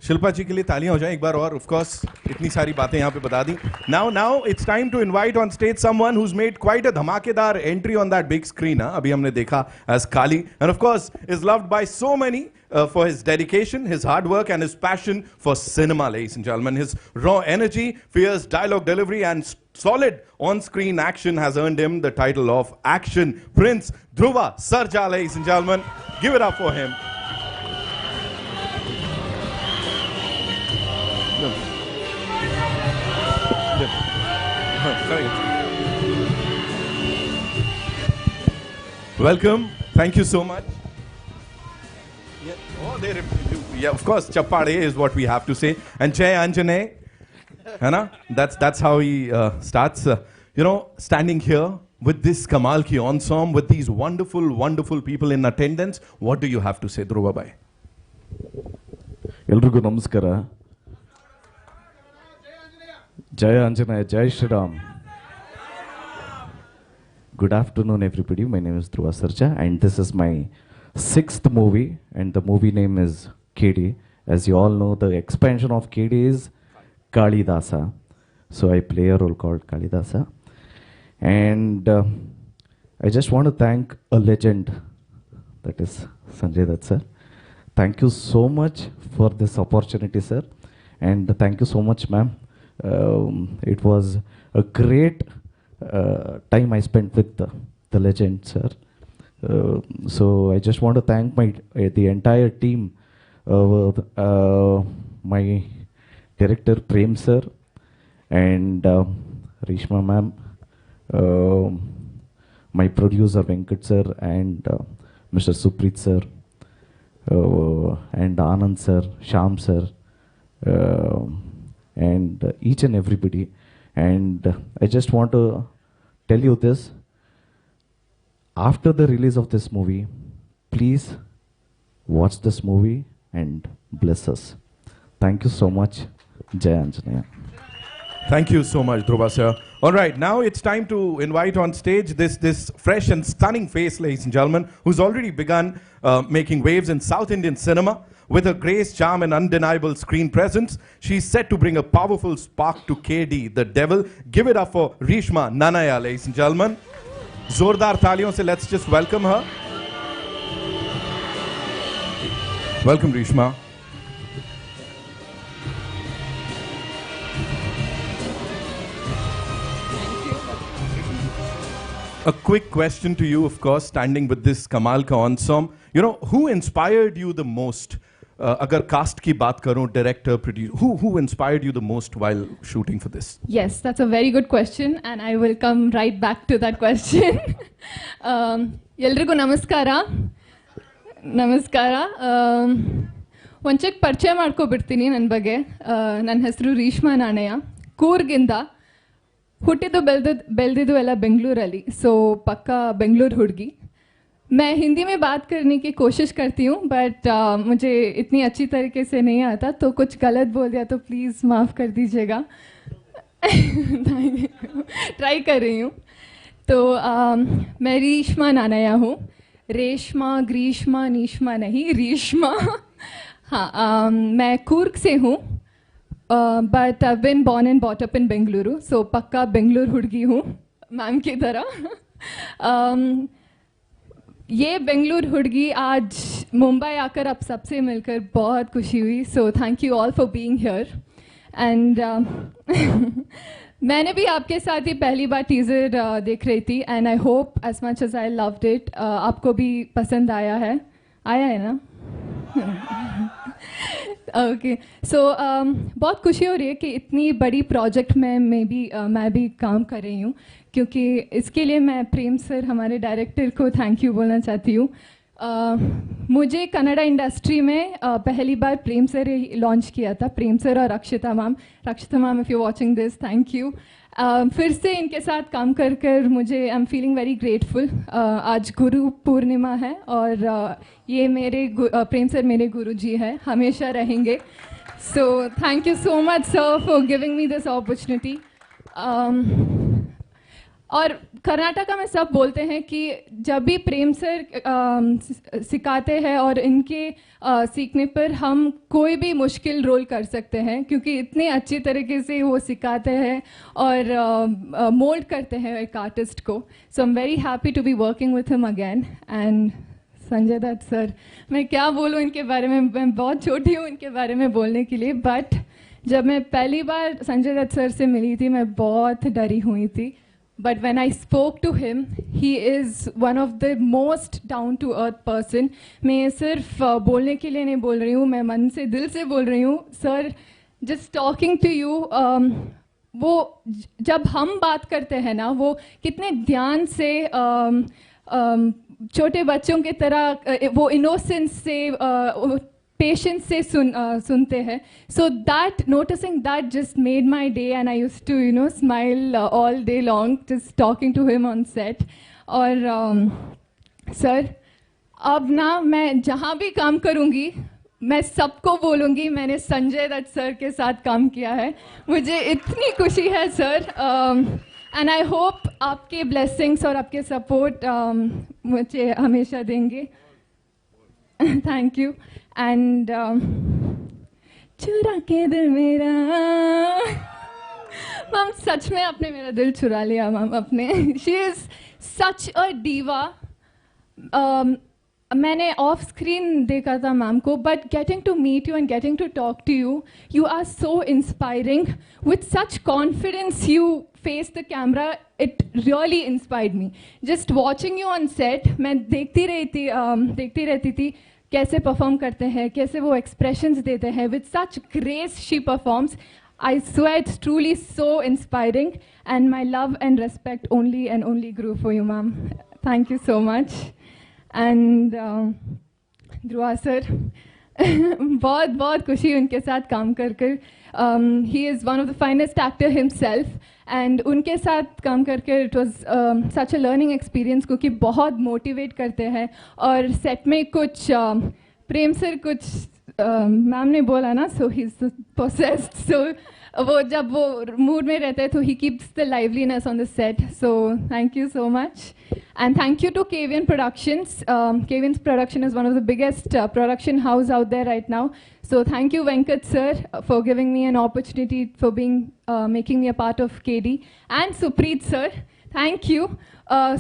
Shilpa जी के लिए तालियां हो जाएं एक बार और. Of course, इतनी सारी बातें यहाँ पे बता दी. Now it's time to invite on stage someone who's made quite a धमाकेदार entry on that big screen. अभी हमने देखा as Kali, and of course is loved by so many for his dedication, his hard work, and his passion for cinema, ladies and gentlemen. His raw energy, fierce dialogue delivery, and solid on-screen action has earned him the title of Action Prince. Dhruva Sarja, ladies and gentlemen. Give it up for him. Welcome. Thank you so much. Yeah, of course, Chappade is what we have to say. And Jay Anjane, that's how he starts. Standing here with this Kamal Ki ensemble, with these wonderful, wonderful people in attendance, what do you have to say, Dhruva bhai? ಎಲ್ರಿಗೂ ನಮಸ್ಕಾರ. ಜಯ ಆಂಜನೇಯ, ಜೈ Shriram. Good afternoon, everybody. My name is Dhruva Sarja, and this is my 6th movie, and the movie name is KD. As you all know, the expansion of KD is Kalidasa. So I play a role called Kalidasa. And I just want to thank a legend, that is Sanjay Dutt sir. Thank you so much for this opportunity, sir. And thank you so much, ma'am. It was a great time I spent with the legend, sir. So I just want to thank the entire team, my director Prem sir, and Rishma ma'am, my producer Venkat sir, and Mr. Suprit sir, and Anand sir, Sham sir, and each and everybody. And I just want to tell you this: after the release of this movie, please watch this movie and bless us. Thank you so much. Jai Anjaneya. Thank you so much, Dhruva sir. All right, now it's time to invite on stage this fresh and stunning face, ladies and gentlemen, who's already begun making waves in South Indian cinema. With her grace, charm, and undeniable screen presence, she's set to bring a powerful spark to KD, the devil. Give it up for Rishma Nanaya, ladies and gentlemen. Zordar thaliyon se let's just welcome her. Welcome, Rishma. A quick question to you, of course, standing with this Kamal Ka ensemble. Who inspired you the most? Agar cast ki baat karon, director, producer, who inspired you the most while shooting for this? Yes, that's a very good question, and I will come right back to that question. Eldrigu namaskara. ಒಂದು check ಪರಿಚಯ ಮಾಡ್ಕೊಬಿಡ್ತೀನಿ ನನ್ನ ಬಗ್ಗೆ. ನನ್ನ ಹೆಸರು ರೇಷ್ಮಾ ನಾಣಯ್ಯ, ಕೂರ್ಗಿಂದ. ಹುಟ್ಟಿದ್ದು ಬೆಳೆದಿದ್ದು ಎಲ್ಲ ಬೆಂಗಳೂರಲ್ಲಿ, सो पक्का बेंगलुरु हुड़गी. मैं हिंदी में बात करने की कोशिश करती हूँ, बट मुझे इतनी अच्छी तरीके से नहीं आता, तो कुछ गलत बोल दिया तो प्लीज़ माफ़ कर दीजिएगा. ट्राई कर रही हूँ. तो मैं रेशमा नानया हूँ. रेशमा, ग्रीष्मा, नीशमा नहीं, रेशमा. हाँ, मैं कूर्ग से हूँ, but I been born and brought up in Bengaluru, so पक्का बेंगलुरु हुड़गी हूँ मैम की तरह. ये बेंगलुरु हुड़गी आज मुंबई आकर आप सबसे मिलकर बहुत खुशी हुई. सो thank you all for being here. And मैंने भी आपके साथ ही पहली बार टीज़र देख रही थी, and I hope as much as I loved it, आपको भी पसंद आया है ना? ओके, सो बहुत खुशी हो रही है कि इतनी बड़ी प्रोजेक्ट में मैं भी काम कर रही हूँ, क्योंकि इसके लिए मैं प्रेम सर, हमारे डायरेक्टर को थैंक यू बोलना चाहती हूँ. मुझे कन्नड़ा इंडस्ट्री में पहली बार प्रेम सर लॉन्च किया था, प्रेम सर और रक्षिता ma'am. If you watching this, thank you. फिर से इनके साथ काम कर कर मुझे I am feeling very grateful. आज गुरु पूर्णिमा है और ये मेरे प्रेम सर मेरे गुरु जी हैं, हमेशा रहेंगे। सो thank you so much sir for giving me this opportunity. और कर्नाटका में सब बोलते हैं कि जब भी प्रेम सर सिखाते हैं और इनके सीखने पर हम कोई भी मुश्किल रोल कर सकते हैं, क्योंकि इतने अच्छी तरीके से वो सिखाते हैं और मोल्ड करते हैं एक आर्टिस्ट को। So I am very happy to be working with him again. And Sanjay Dutt sir, मैं क्या बोलूँ इनके बारे में, मैं बहुत छोटी हूँ इनके बारे में बोलने के लिए, बट जब मैं पहली बार संजय दत्त सर से मिली थी मैं बहुत डरी हुई थी। But when I spoke to him, he is one of the most down to earth person. मैं सिर्फ बोलने के लिए नहीं बोल रही हूँ, मैं मन से दिल से बोल रही हूँ sir. just talking to you, वो जब हम बात करते हैं ना, वो कितने ध्यान से छोटे बच्चों की तरह वो इनोसेंस से पेशेंस से सुनते हैं। So that noticing that just made my day and I used to smile all day long just talking to him on set. और सर अब ना मैं जहाँ भी काम करूँगी मैं सबको बोलूँगी मैंने संजय दत्त सर के साथ काम किया है। मुझे इतनी खुशी है सर, एंड आई होप आपके ब्लेसिंग्स और आपके सपोर्ट मुझे हमेशा देंगे। Thank you. एंड चुरा के दिल मेरा, मैम सच में आपने मेरा दिल चुरा लिया मैम अपने। She is such a diva. मैंने ऑफ स्क्रीन देखा था मैम को, but getting to meet you and getting to talk to you, you are so inspiring. With such confidence you face the camera, it really inspired me. Just watching you on set, मैं देखती रहती थी कैसे perform करते हैं, कैसे वो expressions देते हैं। With such grace she performs. I swear it's truly so inspiring, and my love and respect only and only grew for you, ma'am. Thank you so much. And Dhruva sir, बहुत बहुत खुशी उनके साथ काम कर। He is one of the finest actor himself, and उनके साथ काम करके it was such a learning experience, क्योंकि बहुत मोटिवेट करते हैं। और सेट में कुछ प्रेम सर कुछ मैम ने बोला ना, सो ही इज पोसेस्ड। सो वो जब वो मूड में रहते हैं तो he keeps the liveliness on the set. So thank you so much, and thank you to KVN Productions. KVN's production is one of the biggest production house out there right now. So thank you Venkat sir for giving me an opportunity for being making me a part of KD, and Supreet sir, thank you.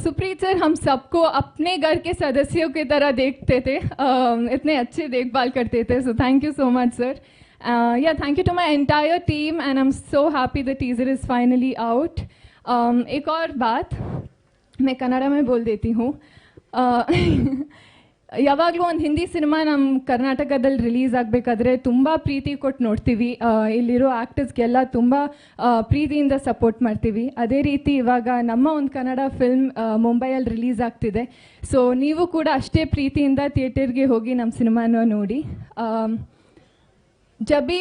Supreet sir हम सबको अपने घर के सदस्यों की तरह देखते थे, इतने अच्छे देखभाल करते थे। So thank you so much sir. Yeah thank you to my entire team, and I am so happy the teaser is finally out. एक और बात मैं कन्नड़ा में बोल देती हूँ। ಯಾವಾಗಲೂ ಒಂದು ಹಿಂದಿ ಸಿನಿಮಾ ನಮ್ಮ ಕರ್ನಾಟಕದಲ್ಲಿ ರಿಲೀಸ್ ಆಗಬೇಕಾದ್ರೆ ತುಂಬ ಪ್ರೀತಿ ಕೊಟ್ಟು ನೋಡ್ತೀವಿ, ಇಲ್ಲಿರೋ ಆ್ಯಕ್ಟರ್ಸ್ಗೆಲ್ಲ ತುಂಬ ಪ್ರೀತಿಯಿಂದ ಸಪೋರ್ಟ್ ಮಾಡ್ತೀವಿ. ಅದೇ ರೀತಿ ಇವಾಗ ನಮ್ಮ ಒಂದು ಕನ್ನಡ ಫಿಲ್ಮ್ ಮುಂಬೈಯಲ್ಲಿ ರಿಲೀಸ್ ಆಗ್ತಿದೆ. ಸೊ ನೀವು ಕೂಡ ಅಷ್ಟೇ ಪ್ರೀತಿಯಿಂದ ಥಿಯೇಟರ್ಗೆ ಹೋಗಿ ನಮ್ಮ ಸಿನಿಮಾನ ನೋಡಿ. जब भी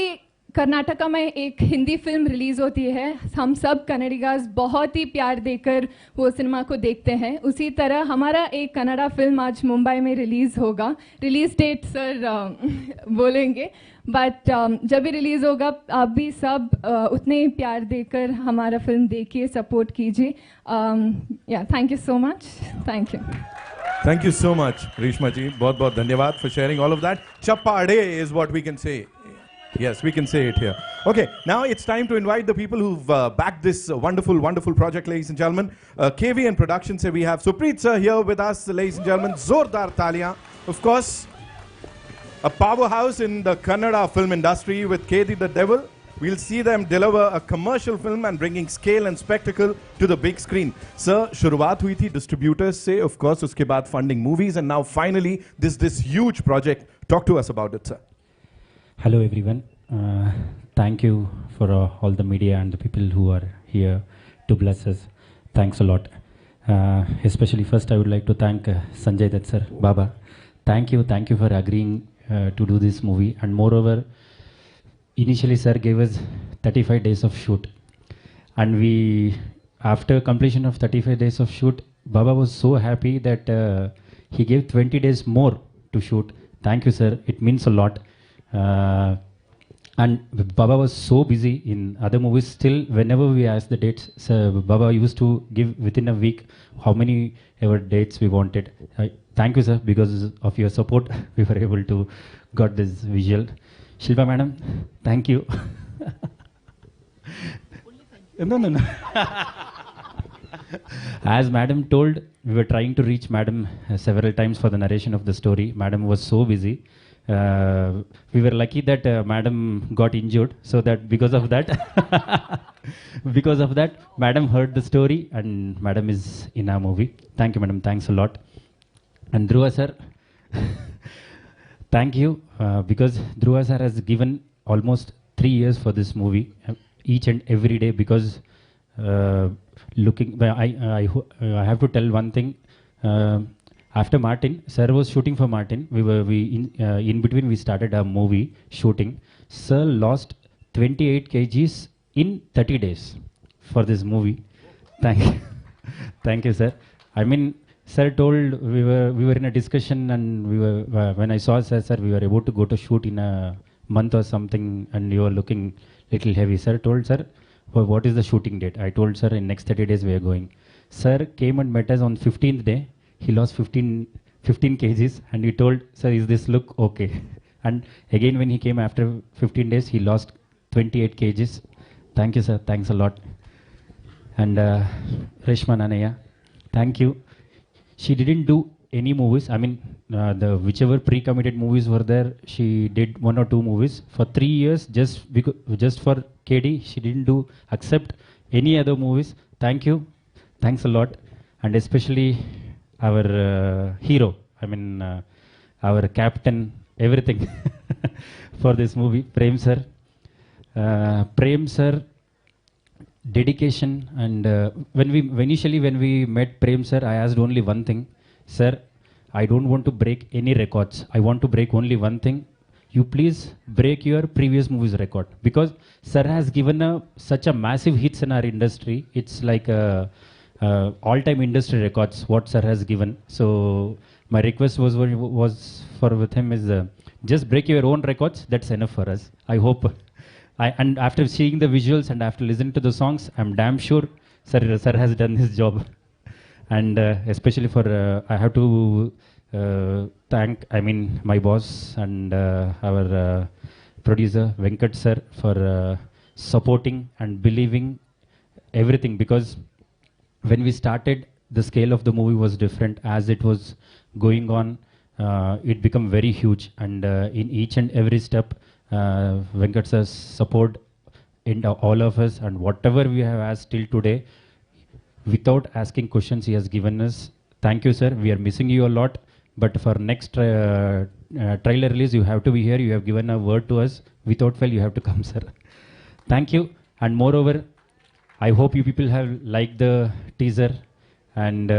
कर्नाटका में एक हिंदी फिल्म रिलीज़ होती है, हम सब कन्नडिगास बहुत ही प्यार देकर वो सिनेमा को देखते हैं। उसी तरह हमारा एक कन्नड़ा फिल्म आज मुंबई में रिलीज़ होगा। रिलीज़ डेट सर बोलेंगे, बट जब भी रिलीज़ होगा आप भी सब उतने ही प्यार देकर हमारा फिल्म देखिए, सपोर्ट कीजिए। या thank you so much, thank you. Thank you so much, Reshma ji. बहुत बहुत धन्यवाद for sharing all of that. Chappade is what we can say. Yes, we can say it here. Okay, now it's time to invite the people who've backed this wonderful, wonderful project, ladies and gentlemen. KVN Productions, we have Supreet sir here with us, ladies and gentlemen. Zordar Taliyan. Of course, a powerhouse in the Kannada film industry with KD the Devil. We'll see them deliver a commercial film and bringing scale and spectacle to the big screen. Sir, शुरुआत हुई थी distributors से, of course, उसके बाद funding movies, and now finally this huge project. Talk to us about it, sir. Hello everyone. Thank you for all the media and the people who are here to bless us. Thanks a lot. Especially first I would like to thank Sanjay Dutt sir, Baba. Thank you for agreeing to do this movie, and moreover initially sir gave us 35 days of shoot. And we, after completion of 35 days of shoot, Baba was so happy that he gave 20 days more to shoot. Thank you, sir. It means a lot. And Baba was so busy in other movies. Still, whenever we asked the dates, sir, Baba used to give within a week how many ever dates we wanted. Thank you, sir. Because of your support, we were able to got this visual. Shilpa madam, thank you. No. As madam told, we were trying to reach madam several times for the narration of the story. Madam was so busy. We were lucky that madam got injured, so that because of that, madam heard the story and madam is in our movie. Thank you, madam. Thanks a lot. And Dhruva sir, thank you because Dhruva sir has given almost 3 years for this movie, each and every day. Because I have to tell one thing. After Martin, sir was shooting for Martin. In between we started a movie shooting. Sir lost 28 kgs in 30 days for this movie. Thank you, sir. I mean, sir told we were in a discussion, and when I saw sir, we were able to go to shoot in a month or something, and you were looking little heavy. Sir told, sir, what is the shooting date? I told sir, in next 30 days we are going. Sir came and met us on 15th day. He lost 15 kgs, and he told, sir, is this look okay? And again, when he came after 15 days, he lost 28 kgs. Thank you, sir. Thanks a lot. And Reshma Nanaya, thank you. She didn't do any movies. I mean, whichever pre-committed movies were there, she did 1 or 2 movies for 3 years. Just for KD, she didn't accept any other movies. Thank you. Thanks a lot. And especially our hero, I mean, our captain, everything for this movie, Prem sir. Prem sir, dedication. And when we met Prem sir, I asked only one thing. Sir, I don't want to break any records. I want to break only one thing. You please break your previous movies record. Because sir has given such a massive hits in our industry. It's like all-time industry records what sir has given. So my request was with him is just break your own records. That's enough for us. I hope. And after seeing the visuals and after listening to the songs, I'm damn sure sir has done his job. And especially for I have to thank my boss and our producer Venkat sir for supporting and believing everything. Because when we started, the scale of the movie was different. As it was going on, it became very huge. And in each and every step, Venkat sir's support in all of us, and whatever we have asked till today, without asking questions, he has given us. Thank you, sir. We are missing you a lot. But for next trailer release, you have to be here. You have given a word to us. Without fail, you have to come, sir. Thank you. And moreover, I hope you people have liked the teaser, and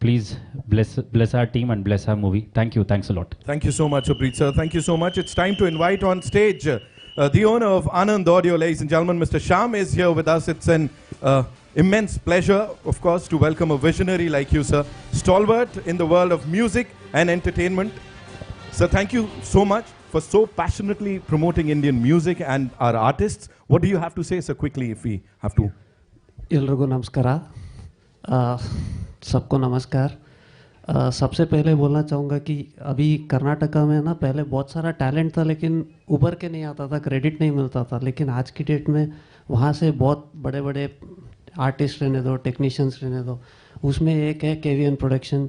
please bless our team and bless our movie. Thank you. Thanks a lot. Thank you so much, Supreet sir. Thank you so much. It's time to invite on stage the owner of Anand Audio, ladies and gentlemen. Mr. Shyam is here with us. It's an immense pleasure, of course, to welcome a visionary like you, sir. Stalwart in the world of music and entertainment. Sir, thank you so much for so passionately promoting Indian music and our artists. What do you have to say, sir, quickly, if we have to? एल्रिगो नमस्कार, सबको नमस्कार। सबसे पहले बोलना चाहूँगा कि अभी कर्नाटका में ना पहले बहुत सारा टैलेंट था, लेकिन उभर के नहीं आता था, क्रेडिट नहीं मिलता था। लेकिन आज की डेट में वहाँ से बहुत बड़े बड़े आर्टिस्ट रहने दो, टेक्नीशियंस रहने दो। उसमें एक है KVN प्रोडक्शन,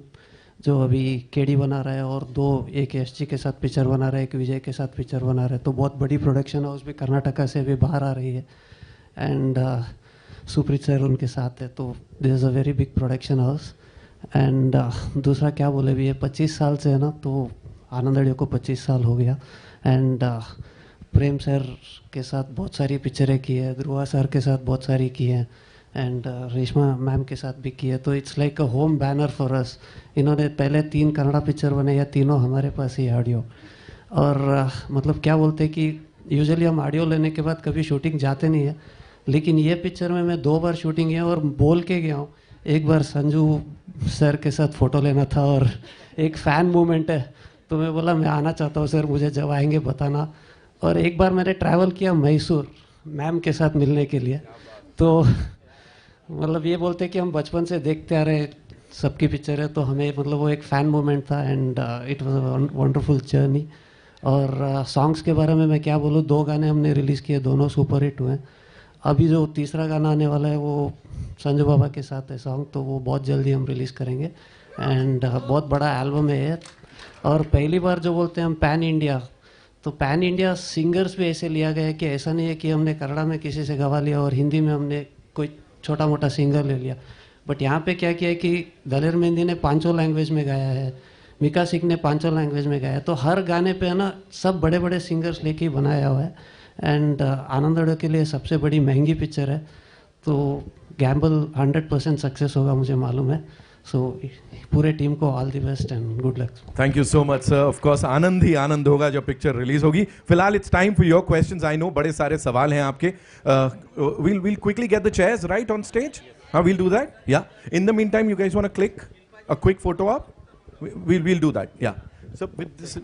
जो अभी केडी बना रहा है, और एक SG के साथ पिक्चर बना रहा है, एक विजय के साथ पिक्चर बना रहा है। तो बहुत बड़ी प्रोडक्शन हाउस भी कर्नाटका से भी बाहर आ रही है। एंड सुप्रीत सर उनके साथ है, तो this is a very big production house. And दूसरा क्या बोले भी, ये 25 साल से है ना, तो आनंद ऑडियो को 25 साल हो गया। एंड प्रेम सर के साथ बहुत सारी पिक्चरें की है, ध्रुवा सर के साथ बहुत सारी की है, एंड रेशमा मैम के साथ भी की है। तो it's like a home banner for us. इन्होंने पहले 3 कन्नड़ा पिक्चर बनाए, या तीनों हमारे पास ही ऑडियो। और मतलब क्या बोलते हैं कि यूजुअली हम ऑडियो लेने के बाद कभी शूटिंग जाते नहीं है, लेकिन ये पिक्चर में मैं 2 बार शूटिंग किया और बोल के गया हूँ। एक बार संजू सर के साथ फ़ोटो लेना था और एक फ़ैन मूवमेंट है, तो मैं बोला मैं आना चाहता हूँ सर, मुझे जब आएंगे बताना। और एक बार मैंने ट्रैवल किया मैसूर मैम के साथ मिलने के लिए, तो मतलब ये बोलते कि हम बचपन से देखते आ रहे सबकी पिक्चर है, तो हमें मतलब वो एक फ़ैन मोमेंट था and it was a wonderful journey. और सॉन्ग्स के बारे में मैं क्या बोलूँ, 2 गाने हमने रिलीज़ किए, दोनों सुपर हिट हुए। अभी जो तीसरा गाना आने वाला है वो संजू बाबा के साथ है सॉन्ग, तो वो बहुत जल्दी हम रिलीज़ करेंगे एंड बहुत बड़ा एल्बम है ये। और पहली बार जो बोलते हैं हम पैन इंडिया, तो पैन इंडिया सिंगर्स भी ऐसे लिया गया है कि ऐसा नहीं है कि हमने कन्नड़ा में किसी से गवा लिया और हिंदी में हमने कोई छोटा मोटा सिंगर ले लिया। बट यहाँ पे क्या किया है कि दलेर मेहंदी ने 5 लैंग्वेज में गाया है, मिका सिंह ने 5 लैंग्वेज में गाया है, तो हर गाने पे है ना सब बड़े बड़े सिंगर्स लेके ही बनाया हुआ है। एंड आनंद के लिए सबसे बड़ी महंगी पिक्चर है, तो गैम्बल 100% सक्सेस होगा मुझे मालूम है। सो पूरे टीम को all the best and good luck. Thank you so much sir. Of course आनंद ही आनंद होगा जब पिक्चर रिलीज होगी। फिलहाल it's time for your questions. I know बड़े सारे सवाल हैं आपके। we'll quickly get the chairs right on stage. We'll do that. Yeah. In the meantime, you guys want to click a quick photo up? We'll do that. Yeah. So with this,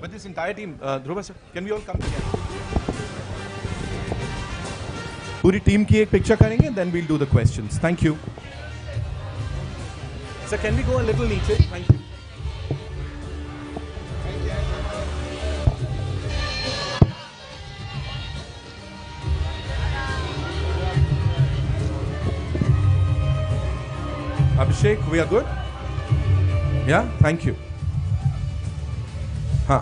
with this entire team, Dhruva sir, can we all come together? पूरी team की एक picture करेंगे, then we'll do the questions. Thank you. Sir, can we go a little नीचे? Thank you. Abhishek, we are good? Yeah, thank you. हाँ.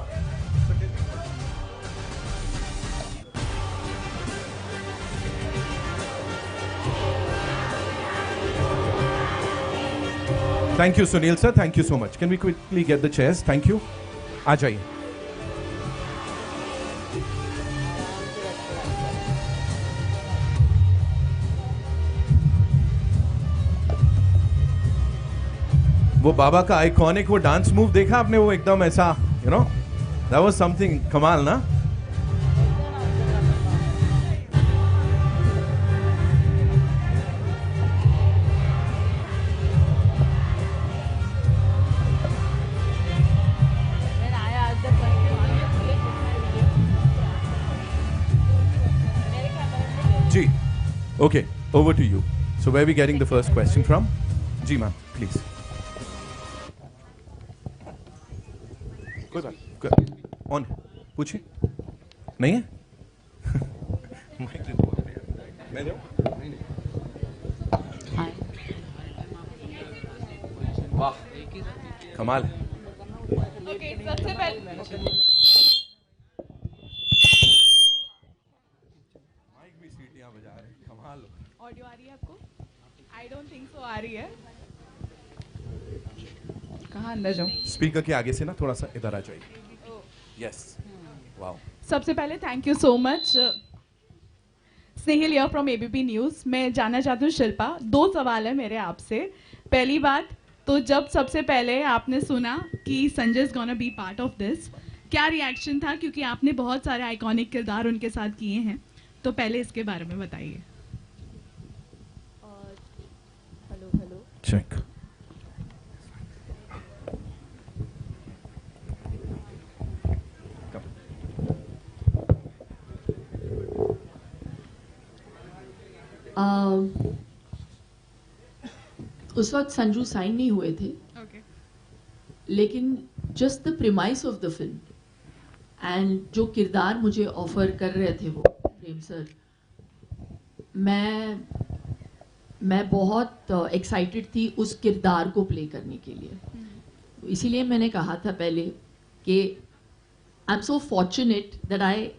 Thank you, Sunil sir. Thank you so much. Can we quickly get the chairs? Thank you. आ जाइए. वो बाबा का iconic वो dance move देखा आपने, वो एकदम ऐसा you know that was something कमाल ना. जी okay, over to you. So where we getting the first question from? जी मैम प्लीज. कोई बात ऑन पूछिए. नहीं है? मैं दूं? वाह कमाल है. ओके, सबसे पहले माइक भी सीटियां बजा रहे हैं. कमाल. ऑडियो आ रही है आपको? आई डोंट थिंक सो आ रही है. कहाँ अंदर जाऊँ? स्पीकर के आगे से ना थोड़ा सा इधर आ जाइए. यस. वाओ. सबसे पहले thank you so much. Snehil from ABP news. मैं जानना चाहती हूँ शिल्पा, 2 सवाल है मेरे आपसे. पहली बात तो जब सबसे पहले आपने सुना कि Sanjay is gonna be part of this, क्या रिएक्शन था? क्योंकि आपने बहुत सारे आइकॉनिक किरदार उनके साथ किए हैं, तो पहले इसके बारे में बताइए. हेलो. चेक. उस वक्त संजू साइन नहीं हुए थे, लेकिन just the premise of the film and जो किरदार मुझे ऑफर कर रहे थे वो प्रेम सर, मैं बहुत एक्साइटेड थी उस किरदार को प्ले करने के लिए. इसीलिए मैंने कहा था पहले कि आई am so fortunate that I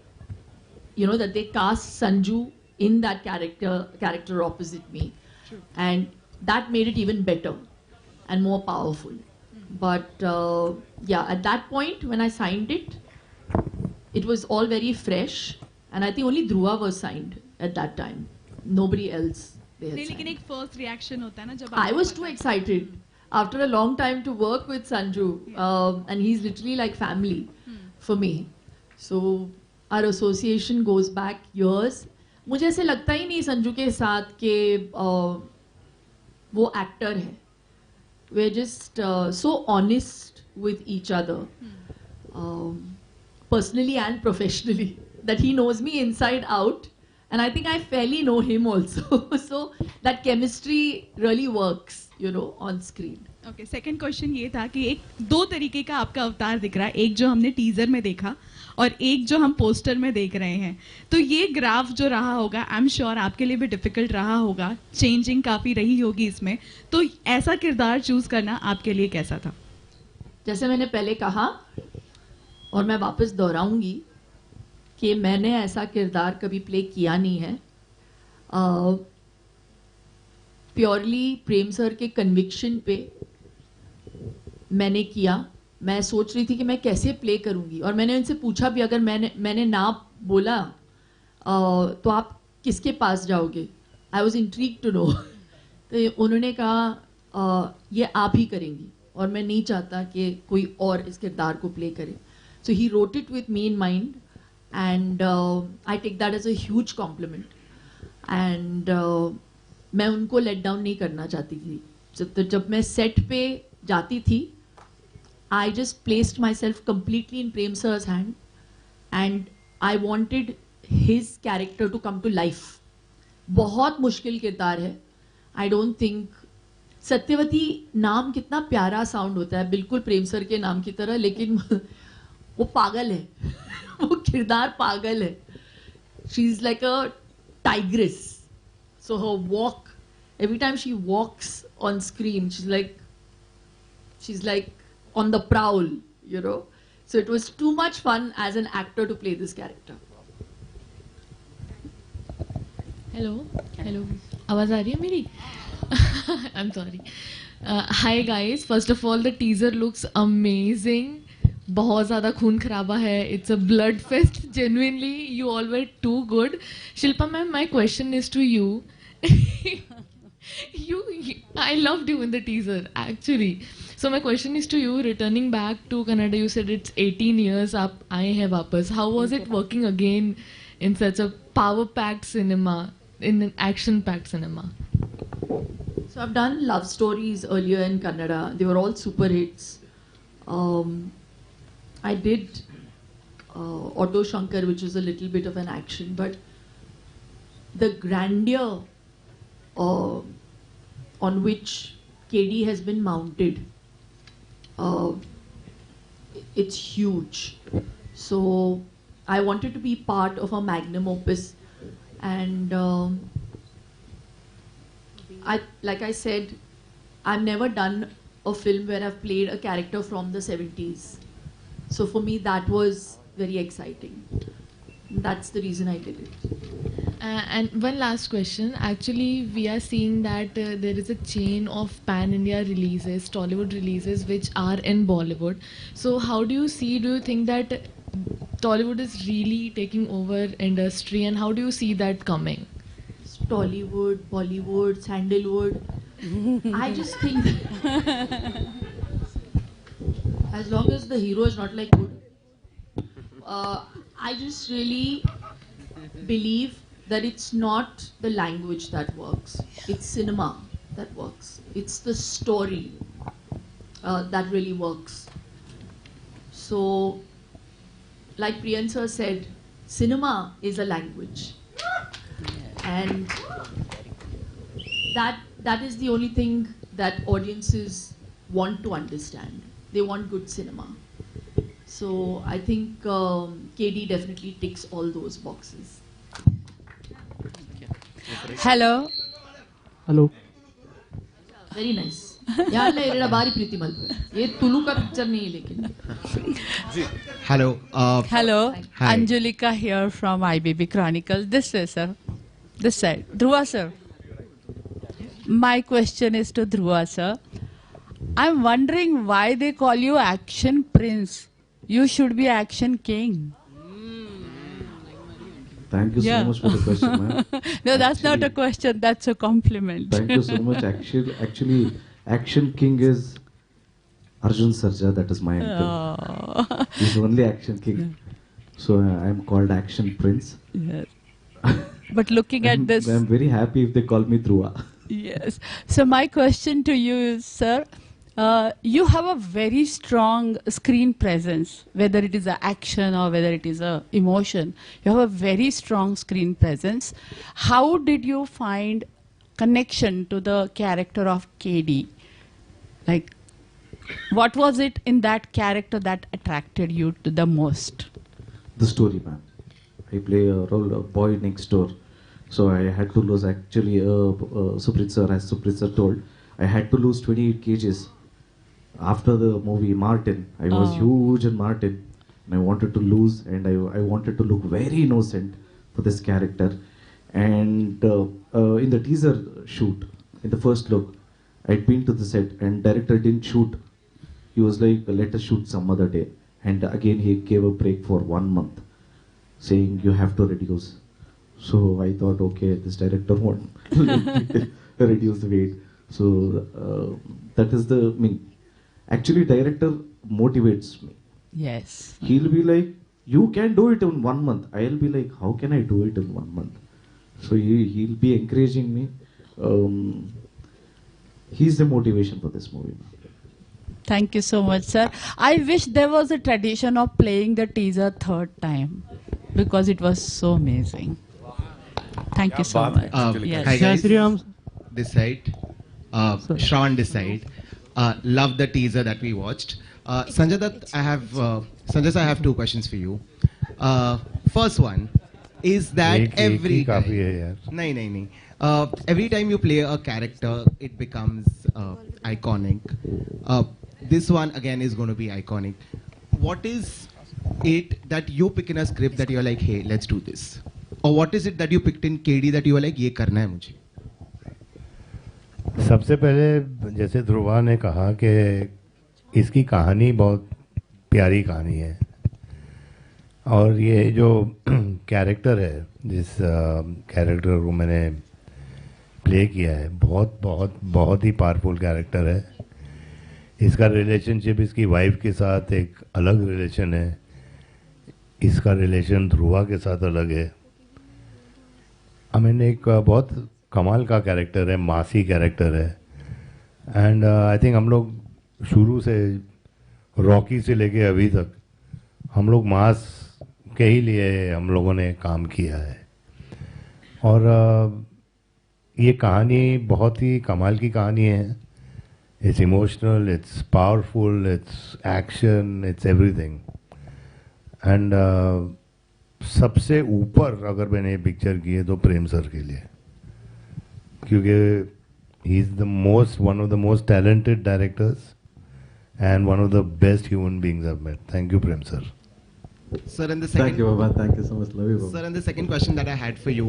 that they cast Sanju in that character opposite me. True. And that made it even better and more powerful. But yeah, at that point when I signed it, it was all very fresh, and I think only Dhruva was signed at that time. Nobody else they had लेकिन एक first reaction होता है ना जब I was too excited after a long time to work with Sanju, and he's literally like family for me. So our association goes back years. मुझे ऐसे लगता ही नहीं संजू के साथ कि वो एक्टर है. We're just so honest with each other, personally and professionally, that he knows me inside out, and I think I fairly know him also. So that chemistry really works, you know, on screen. Okay, second question ये था कि एक दो तरीके का आपका अवतार दिख रहा है, एक जो हमने टीजर में देखा और एक जो हम पोस्टर में देख रहे हैं. तो ये ग्राफ जो रहा होगा, आई एम श्योर आपके लिए भी डिफिकल्ट रहा होगा, चेंजिंग काफ़ी रही होगी इसमें. तो ऐसा किरदार चूज करना आपके लिए कैसा था? जैसे मैंने पहले कहा और मैं वापस दोहराऊंगी कि मैंने ऐसा किरदार कभी प्ले किया नहीं है. प्योरली प्रेम सर के कन्विक्शन पे मैंने किया. मैं सोच रही थी कि मैं कैसे प्ले करूंगी, और मैंने उनसे पूछा भी, अगर मैंने ना बोला तो आप किसके पास जाओगे? I was intrigue to know. तो उन्होंने कहा ये आप ही करेंगी, और मैं नहीं चाहता कि कोई और इस किरदार को प्ले करे. So he wrote it with me in mind, and I take that as a huge compliment. And मैं उनको लेट डाउन नहीं करना चाहती थी. तो जब मैं सेट पे जाती थी, I just placed myself completely in Prem sir's hand, and I wanted his character to come to life. बहुत मुश्किल किरदार है. I don't think सत्यवती नाम कितना प्यारा साउंड होता है, बिल्कुल प्रेम सर के नाम की तरह, लेकिन वो पागल है. वो किरदार पागल है. She is like a tigress. So her walk, every time she walks on screen, she's like on the prowl, you know. So it was too much fun as an actor to play this character. Hello. आवाज आ रही है मेरी? I'm sorry. Hi guys. First of all, the teaser looks amazing. बहुत ज़्यादा खून खराबा है. It's a blood fest. Genuinely, you all were too good. Shilpa ma'am, my question is to you. I loved you in the teaser, actually. So my question is to you, returning back to Kannada, you said it's 18 years up, I have वापस. How was it working again in such a power-packed cinema, in an action-packed cinema? So I've done love stories earlier in Kannada. They were all super hits. I did Auto Shankar, which is a little bit of an action, but the grandeur on which KD has been mounted, it's huge. So I wanted to be part of a magnum opus, and like I said, I've never done a film where I've played a character from the 70s. So for me that was very exciting. That's the reason I did it. And one last question. Actually, we are seeing that there is a chain of pan-India releases, Tollywood releases, which are in Bollywood. So how do you see, do you think that Tollywood is really taking over industry, and how do you see that coming? Tollywood, Bollywood, Sandalwood. I just think that as long as the hero is not like good, I just really believe that it's not the language that works, it's cinema that works, it's the story that really works. So like Priyan sir said, cinema is a language, and that is the only thing that audiences want to understand. They want good cinema. So I think KD definitely ticks all those boxes. Hello. Very nice. यार ले रेडा बारी प्रीतिमल पे. ये तुलु का picture नहीं है लेकिन. Hello. Hello. Hi. Anjulika here from IBB Chronicle. This way, sir. This side. Dhruva, sir. My question is to Dhruva, sir. I'm wondering why they call you Action Prince. You should be Action King. Thank you so much for the question, ma'am. No, that's not a question. That's a compliment. Thank you so much. Actually, Action King is Arjun Sarja. That is my uncle. Oh. He's only Action King. So I am called Action Prince. Yes. but looking at this. I'm very happy if they call me Dhruva. Yes. So my question to you is, sir, you have a very strong screen presence, whether it is an action or whether it is a emotion. You have a very strong screen presence. How did you find connection to the character of KD? Like, what was it in that character that attracted you to the most? The story, ma'am. I play a role of boy next door. So I had to lose, actually, Suprit sir, as Suprit sir told, I had to lose 28 kgs. After the movie Martin, I was huge in Martin. And I wanted to lose, and I wanted to look very innocent for this character. And in the teaser shoot, in the first look, I'd been to the set and director didn't shoot. He was like, let us shoot some other day. And again, he gave a break for 1 month, saying you have to reduce. So I thought, okay, this director won't reduce the weight. So that is the, actually director motivates me. Yes. He'll be like, you can do it in 1 month. I'll be like, how can I do it in 1 month? So he'll be encouraging me. He's the motivation for this movie. Thank you so much, sir. I wish there was a tradition of playing the teaser third time, because it was so amazing. Thank you so much. Yes. Hi guys, this side, Shravan this side. Love the teaser that we watched. Sanjay Dutt, I have 2 questions for you. First one is that every time you play a character, it becomes iconic. This one again is going to be iconic. What is it that you pick in a script that you're like, hey, let's do this? Or what is it that you picked in KD that you were like, ये करना है मुझे? सबसे पहले जैसे ध्रुवा ने कहा कि इसकी कहानी बहुत प्यारी कहानी है, और ये जो कैरेक्टर है, जिस कैरेक्टर को मैंने प्ले किया है, बहुत बहुत बहुत ही पावरफुल कैरेक्टर है. इसका रिलेशनशिप इसकी वाइफ के साथ एक अलग रिलेशन है, इसका रिलेशन ध्रुवा के साथ अलग है. एक बहुत कमाल का कैरेक्टर है, मासी कैरेक्टर है. एंड आई थिंक हम लोग शुरू से रॉकी से लेके अभी तक हम लोग मास के ही लिए हम लोगों ने काम किया है. और ये कहानी बहुत ही कमाल की कहानी है. It's emotional, it's powerful, it's action, it's everything. And सबसे ऊपर अगर मैंने ये पिक्चर की है तो प्रेम सर के लिए, क्योंकि he is one of the most talented directors and one of the best human beings I've met. Thank you, Prem sir. Sir, and the second, thank you, Baba. Thank you so much. Love you, Baba. Sir, and the second question that I had for you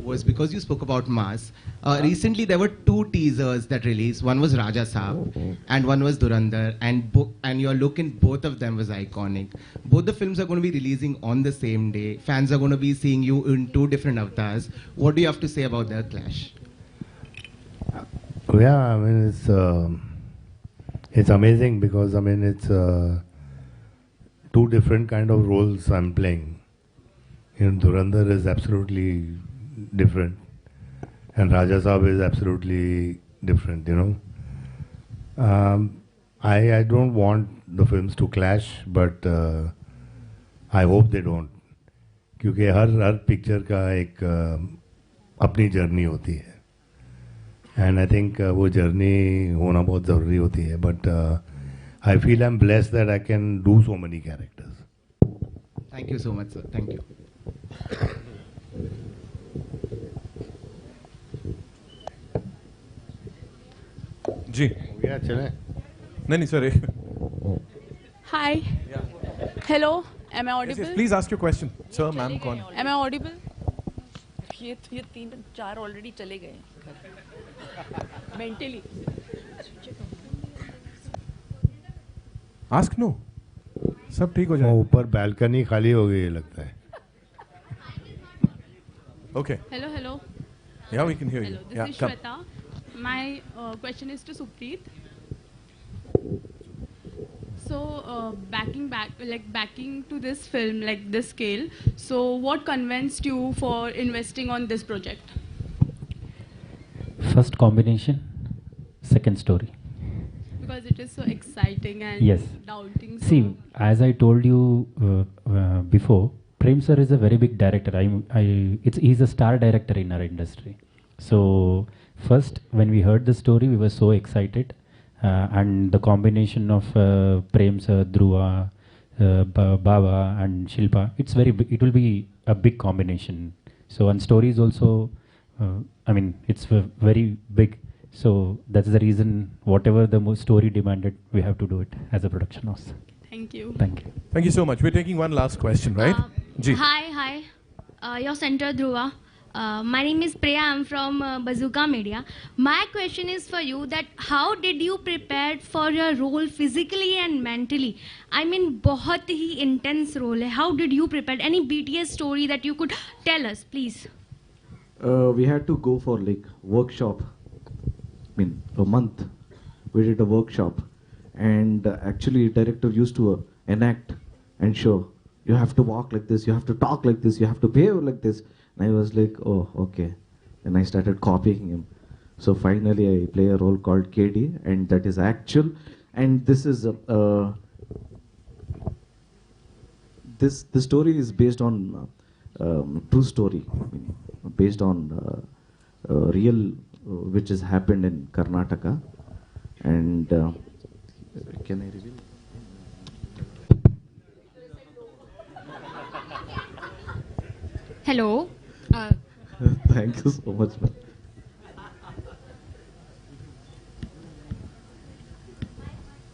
was because you spoke about Mass. Recently, there were 2 teasers that released. One was Raja Saab, and one was Dhurandhar, and your look in both of them was iconic. Both the films are going to be releasing on the same day. Fans are going to be seeing you in 2 different avatars. What do you have to say about their clash? Yeah, I mean it's amazing because it's 2 different kind of roles I'm playing. Dhurandhar is absolutely different, and Raja Saab is absolutely different. I don't want the films to clash, but I hope they don't, क्योंकि हर picture का एक अपनी journey होती है. And I think वो journey होना बहुत ज़रूरी होती है. But I feel I am blessed that I can do so many characters. Thank you so much sir. Thank you. जी या चले. नहीं sir. Hi. Hello. Am I audible? Yes, please ask your question. Sir, ma'am, कौन? Am I audible? ये 3-4 already चले गए mentally. Ask no, सब ठीक हो जाएगा. ऊपर बैल्कनी खाली हो गई लगता है. Okay. Hello. Yeah, we can hear you. This is Shweta. My question is to Supreet. So backing to this film, like this scale. So what convinced you for investing on this project? First combination, second story. Because it is so exciting and Yes. doubting. So See, as I told you before, Prem sir is a very big director. He's a star director in our industry. So first, when we heard the story, we were so excited, and the combination of Prem sir, Dhruva, Baba, and Shilpa, it will be a big combination. So and story is also, it's very big. So that's the reason, whatever the story demanded, we have to do it as a production house. thank you. Thank you. Thank you so much. We're taking one last question, right? Ji. Hi. Your center, Dhruva. My name is Priya. I'm from Bazooka Media. My question is for you that how did you prepare for your role physically and mentally? I mean, बहुत ही intense role है. How did you prepare? Any BTS story that you could tell us, please? We had to go for like workshop. A month. We did a workshop, and actually, director used to enact and show. You have to walk like this. You have to talk like this. You have to behave like this. And I was like, oh, okay. And I started copying him. So finally, I play a role called KD, and that is actual. And this is this story is based on true story, based on real, which has happened in Karnataka. And can I reveal? Hello. Thank you so much.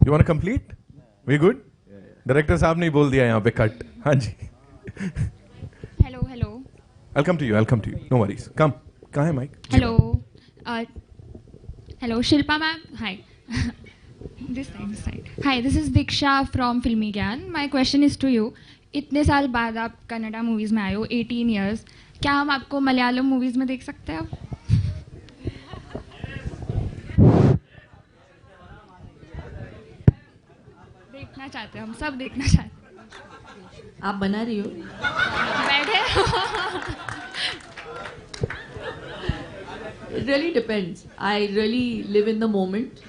You want to complete? We good? Director साहब ने बोल दिया यहाँ पे cut. हाँ जी. Hello. I'll come to you. No worries. Come. कहाँ है mic? Hello. Hello, Shilpa ma'am. Hi. This side. Hi, this is Diksha from Filmi Gyan. My question is to you. इतने साल बाद आप कन्नड़ा मूवीज में आए हो, 18 years. क्या हम आपको मलयालम मूवीज में देख सकते हैं अब? देखना चाहते हैं, हम सब देखना चाहते हैं. आप बना रही हो? बैठे It really depends. I really live in the moment.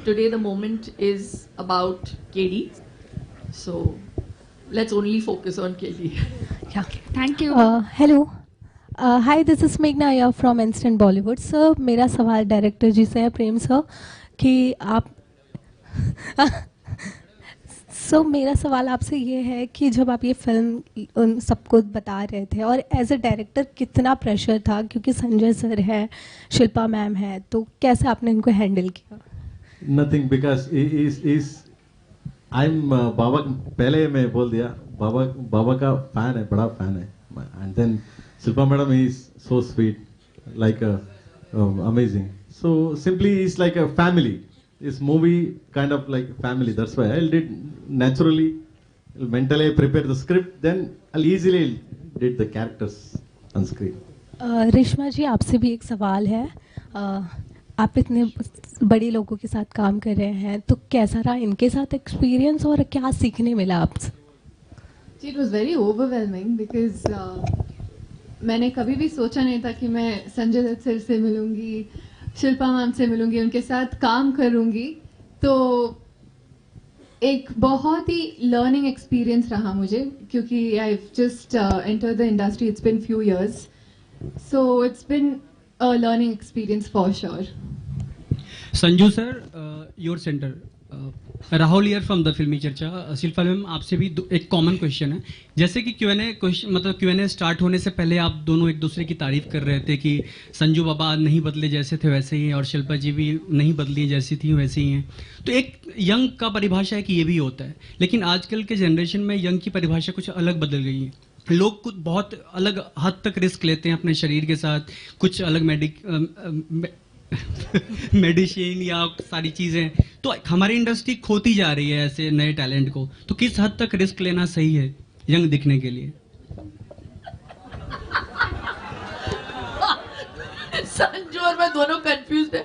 Today the moment is about KD. So let's only focus on KD. Yeah. Thank you. Hello. Hi, this is Meghna Iyer from Instant Bollywood. Sir, मेरा सवाल director जी से है, प्रेम sir, कि आप मेरा सवाल आपसे ये है कि जब आप ये फिल्म उन सबको बता रहे थे और एज अ डायरेक्टर कितना प्रेशर था, क्योंकि संजय सर है, शिल्पा मैम है, तो कैसे आपने इनको हैंडल किया? Nothing, because I'm बाबा, पहले मैं बोल दिया, बाबा का फैन है, बड़ा फैन है, and then Shilpa madam is so sweet, like amazing. So simply it's like a family. This movie kind of like family. That's why I did naturally, mentally prepare the script. Then I'll easily did the characters on screen. Reshma ji, आपसे भी एक सवाल है. आप इतने बड़े लोगों के साथ काम कर रहे हैं, तो कैसा रहा इनके साथ एक्सपीरियंस और क्या सीखने मिला आपसे? जी, it was very overwhelming because मैंने कभी भी सोचा नहीं था कि मैं संजय दत्त सर से मिलूंगी, शिल्पा मैम से मिलूंगी, उनके साथ काम करूंगी. तो एक बहुत ही लर्निंग एक्सपीरियंस रहा मुझे, क्योंकि I just enter the industry, it's been few years, so it's been a learning experience for sure. Sanju sir, your centre. Rahul here from the फिल्मी चर्चा. शिल्पा मैम, आपसे भी एक कॉमन क्वेश्चन है. जैसे कि क्यूएनए स्टार्ट होने से पहले आप दोनों एक दूसरे की तारीफ कर रहे थे कि संजू बाबा नहीं बदले, जैसे थे वैसे ही हैं, और शिल्पा जी भी नहीं बदली, जैसी थी वैसे ही हैं. तो एक यंग का परिभाषा है कि ये भी होता है, लेकिन आजकल के जनरेशन में यंग की परिभाषा कुछ अलग बदल गई है. लोग कुछ बहुत अलग हद तक रिस्क लेते हैं अपने शरीर के साथ, कुछ अलग मेडिसिन या सारी चीजें. तो हमारी इंडस्ट्री खोती जा रही है ऐसे नए टैलेंट को. तो किस हद तक रिस्क लेना सही है यंग दिखने के लिए? संजू और मैं दोनों कंफ्यूज है.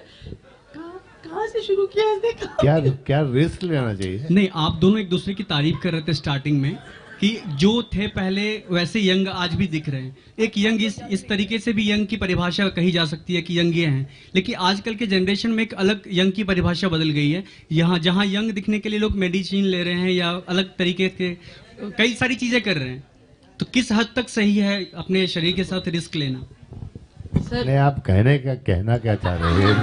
कहाँ से शुरू किया इसने? क्या रिस्क लेना चाहिए? नहीं, आप दोनों एक दूसरे की तारीफ कर रहे थे स्टार्टिंग में कि जो थे पहले वैसे यंग आज भी दिख रहे हैं। एक यंग इस तरीके से भी यंग की परिभाषा कही जा सकती है कि यंग ये हैं, लेकिन आजकल के जनरेशन में एक अलग यंग की परिभाषा बदल गई है। यहाँ जहाँ यंग दिखने के लिए लोग मेडिसिन ले रहे हैं या अलग तरीके के कई सारी चीज़ें कर रहे हैं, तो किस हद तक सही है अपने शरीर के साथ रिस्क लेना? नहीं, आप कहना क्या चाह रहे हैं?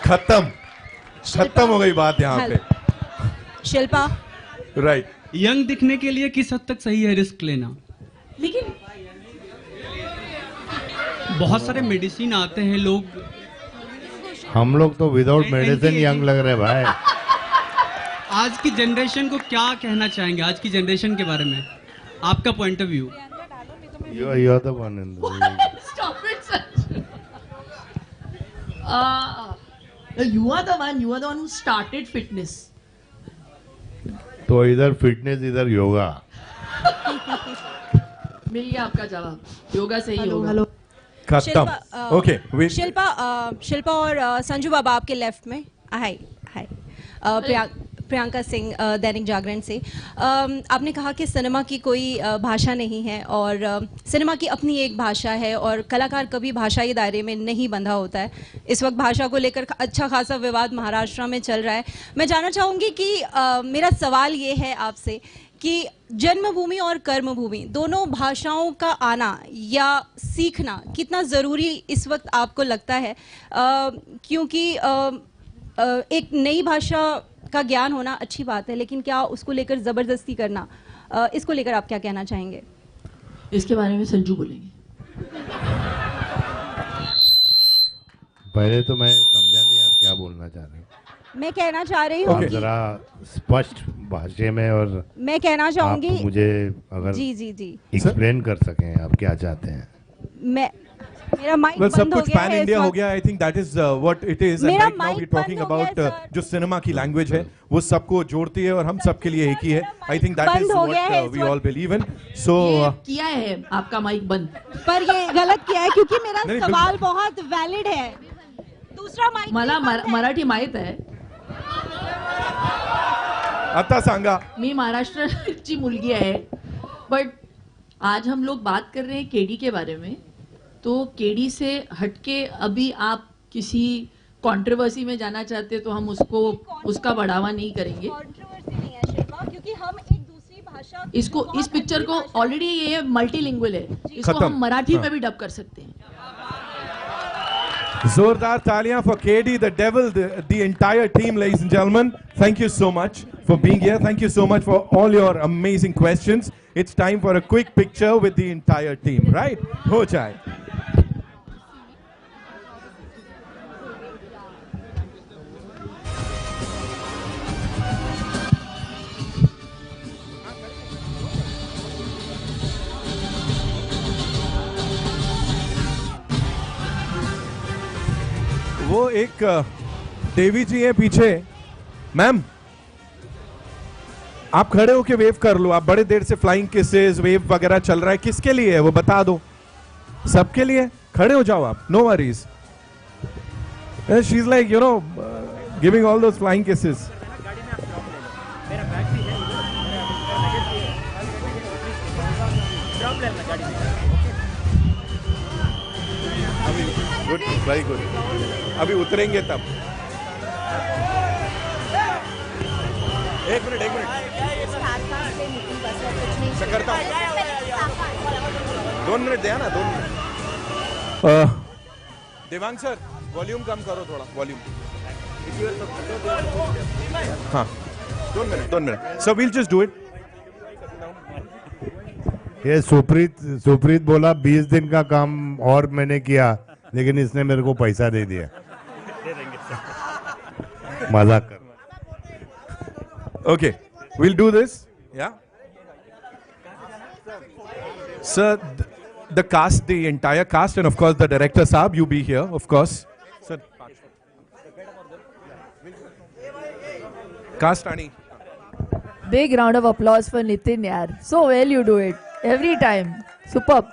खत्म हो गई बात यहाँ पे। शिल्पा, राइट, यंग दिखने के लिए किस हद तक सही है रिस्क लेना? लेकिन बहुत सारे मेडिसिन आते हैं, लोग हम लोग तो विदाउट मेडिसिन यंग लग रहे भाई। आज की जनरेशन को क्या कहना चाहेंगे, आज की जनरेशन के बारे में आपका point of view? You are the one in the Stop it, Sanju. You are the one who started fitness. तो इधर फिटनेस इधर योगा। मिल गया आपका जवाब, योगा से ही होगा। खत्म। ओके, शिल्पा और संजू बाबा आपके लेफ्ट में। हाय प्रियंका सिंह, दैनिक जागरण से। आपने कहा कि सिनेमा की कोई भाषा नहीं है और सिनेमा की अपनी एक भाषा है और कलाकार कभी भाषाई दायरे में नहीं बंधा होता है। इस वक्त भाषा को लेकर अच्छा खासा विवाद महाराष्ट्र में चल रहा है। मैं जानना चाहूँगी कि मेरा सवाल ये है आपसे कि जन्मभूमि और कर्मभूमि दोनों भाषाओं का आना या सीखना कितना ज़रूरी इस वक्त आपको लगता है? क्योंकि एक नई भाषा का ज्ञान होना अच्छी बात है, लेकिन क्या उसको लेकर ज़बरदस्ती करना, इसको लेकर आप क्या कहना चाहेंगे? इसके बारे में संजू बोलेंगे। पहले तो मैं समझा नहीं आप क्या बोलना चाह रहे हो। मैं कहना चाह रही हूँ कि जरा स्पष्ट भाषा में, और मैं कहना चाहूँगी आप मुझे अगर जी एक्सप्लेन कर सकें आप क्या चाहते हैं। मेरा माइक सब बंद हो कुछ गया पैन है इंडिया इस हो वक्त। गया। I think that is what it is. And मेरा right now we mic talking बंद हो गया अबाउट जो सिनेमा की लैंग्वेज है वो सबको जोड़ती है और हम सबके लिए एक ही है। आई थिंक दैट इज बंद हो गया है what is we all believe in. सो किया है आपका माइक बंद, पर ये गलत किया है क्योंकि मेरा नहीं, सवाल बहुत वैलिड है। दूसरा माइक मला मराठी माहित आहे, आता सांगा। मी महाराष्ट्राची मुलगी आहे, बट आज हम लोग बात कर रहे हैं केडी के बारे में। तो केडी से हटके अभी आप किसी कंट्रोवर्सी में जाना चाहते तो हम उसका बढ़ावा नहीं करेंगे। क्योंकि हम एक दूसरी भाषा इस पिक्चर को ऑलरेडी ये मल्टीलिंगुअल है, इसको हम मराठी में भी डब कर सकते हैं। जोरदार तालियां for KD, the devil, the entire team, ladies and gentlemen. Thank you so much for being here. Thank you so much for all your amazing questions. It's time for a quick picture with the entire team, right? Ho jaye. वो एक देवी जी है पीछे। Ma'am आप खड़े होके wave कर लो। आप बड़े देर से फ्लाइंग किसेस वेव वगैरह चल रहा है, किसके लिए है वो बता दो। सबके लिए खड़े हो जाओ आप, no worries. She is like giving all those flying kisses. Good, very good. अभी उतरेंगे तब। एक मिनट करता हूं। 2 मिनट दिया ना, 2 मिनट। देवांग सर वॉल्यूम कम करो थोड़ा, वॉल्यूम। हाँ 2 minute. So we'll just do it. ये सुप्रीत बोला 20 दिन का काम और मैंने किया, लेकिन इसने मेरे को पैसा दे दिया। मजाक कर। Okay, we'll do this. Yeah. Sir, the cast, the entire cast, and of course the director Saab, you be here, of course. Sir, cast Ani. Big round of applause for Nitin yaar. So well you do it every time. Superb.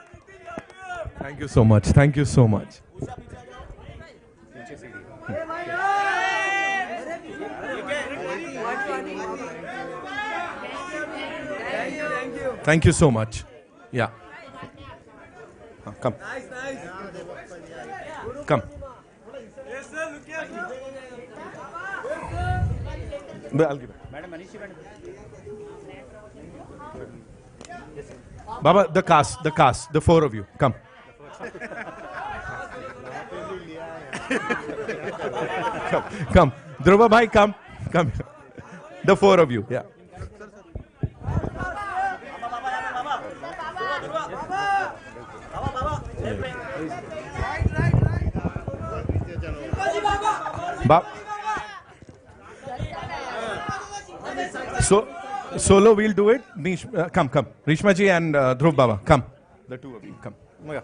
Thank you so much. Thank you so much. Thank you so much. Yeah. Come. Come. I'll give it. Baba, the cast, the four of you. Come. Come. Dhruva bhai, come. Come. The four of you. Yeah. Solo we'll do it. Come. Rishma ji and Dhruv Baba, come. The two of you, come. Oh, yeah.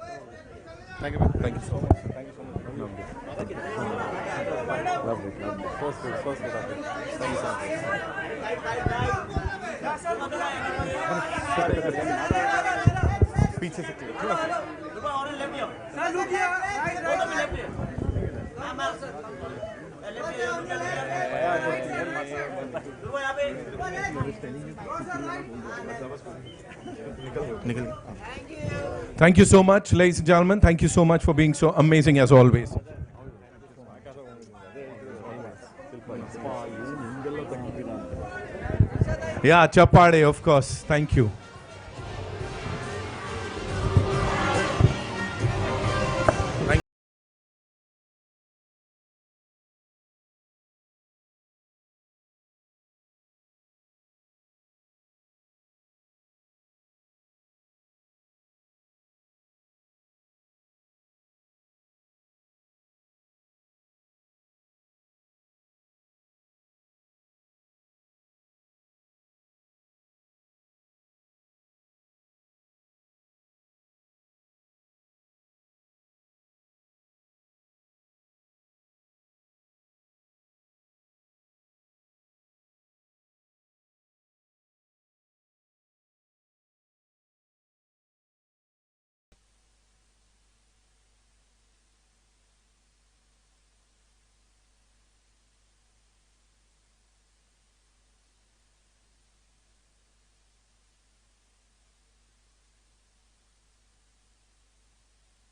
Thank you so much. Thank you so much. Lovely. First good. Thank you so much. पीछे से Thank you so much, ladies and gentlemen. Thank you so much for being so amazing as always. Yeah, Chapade, of course. Thank you.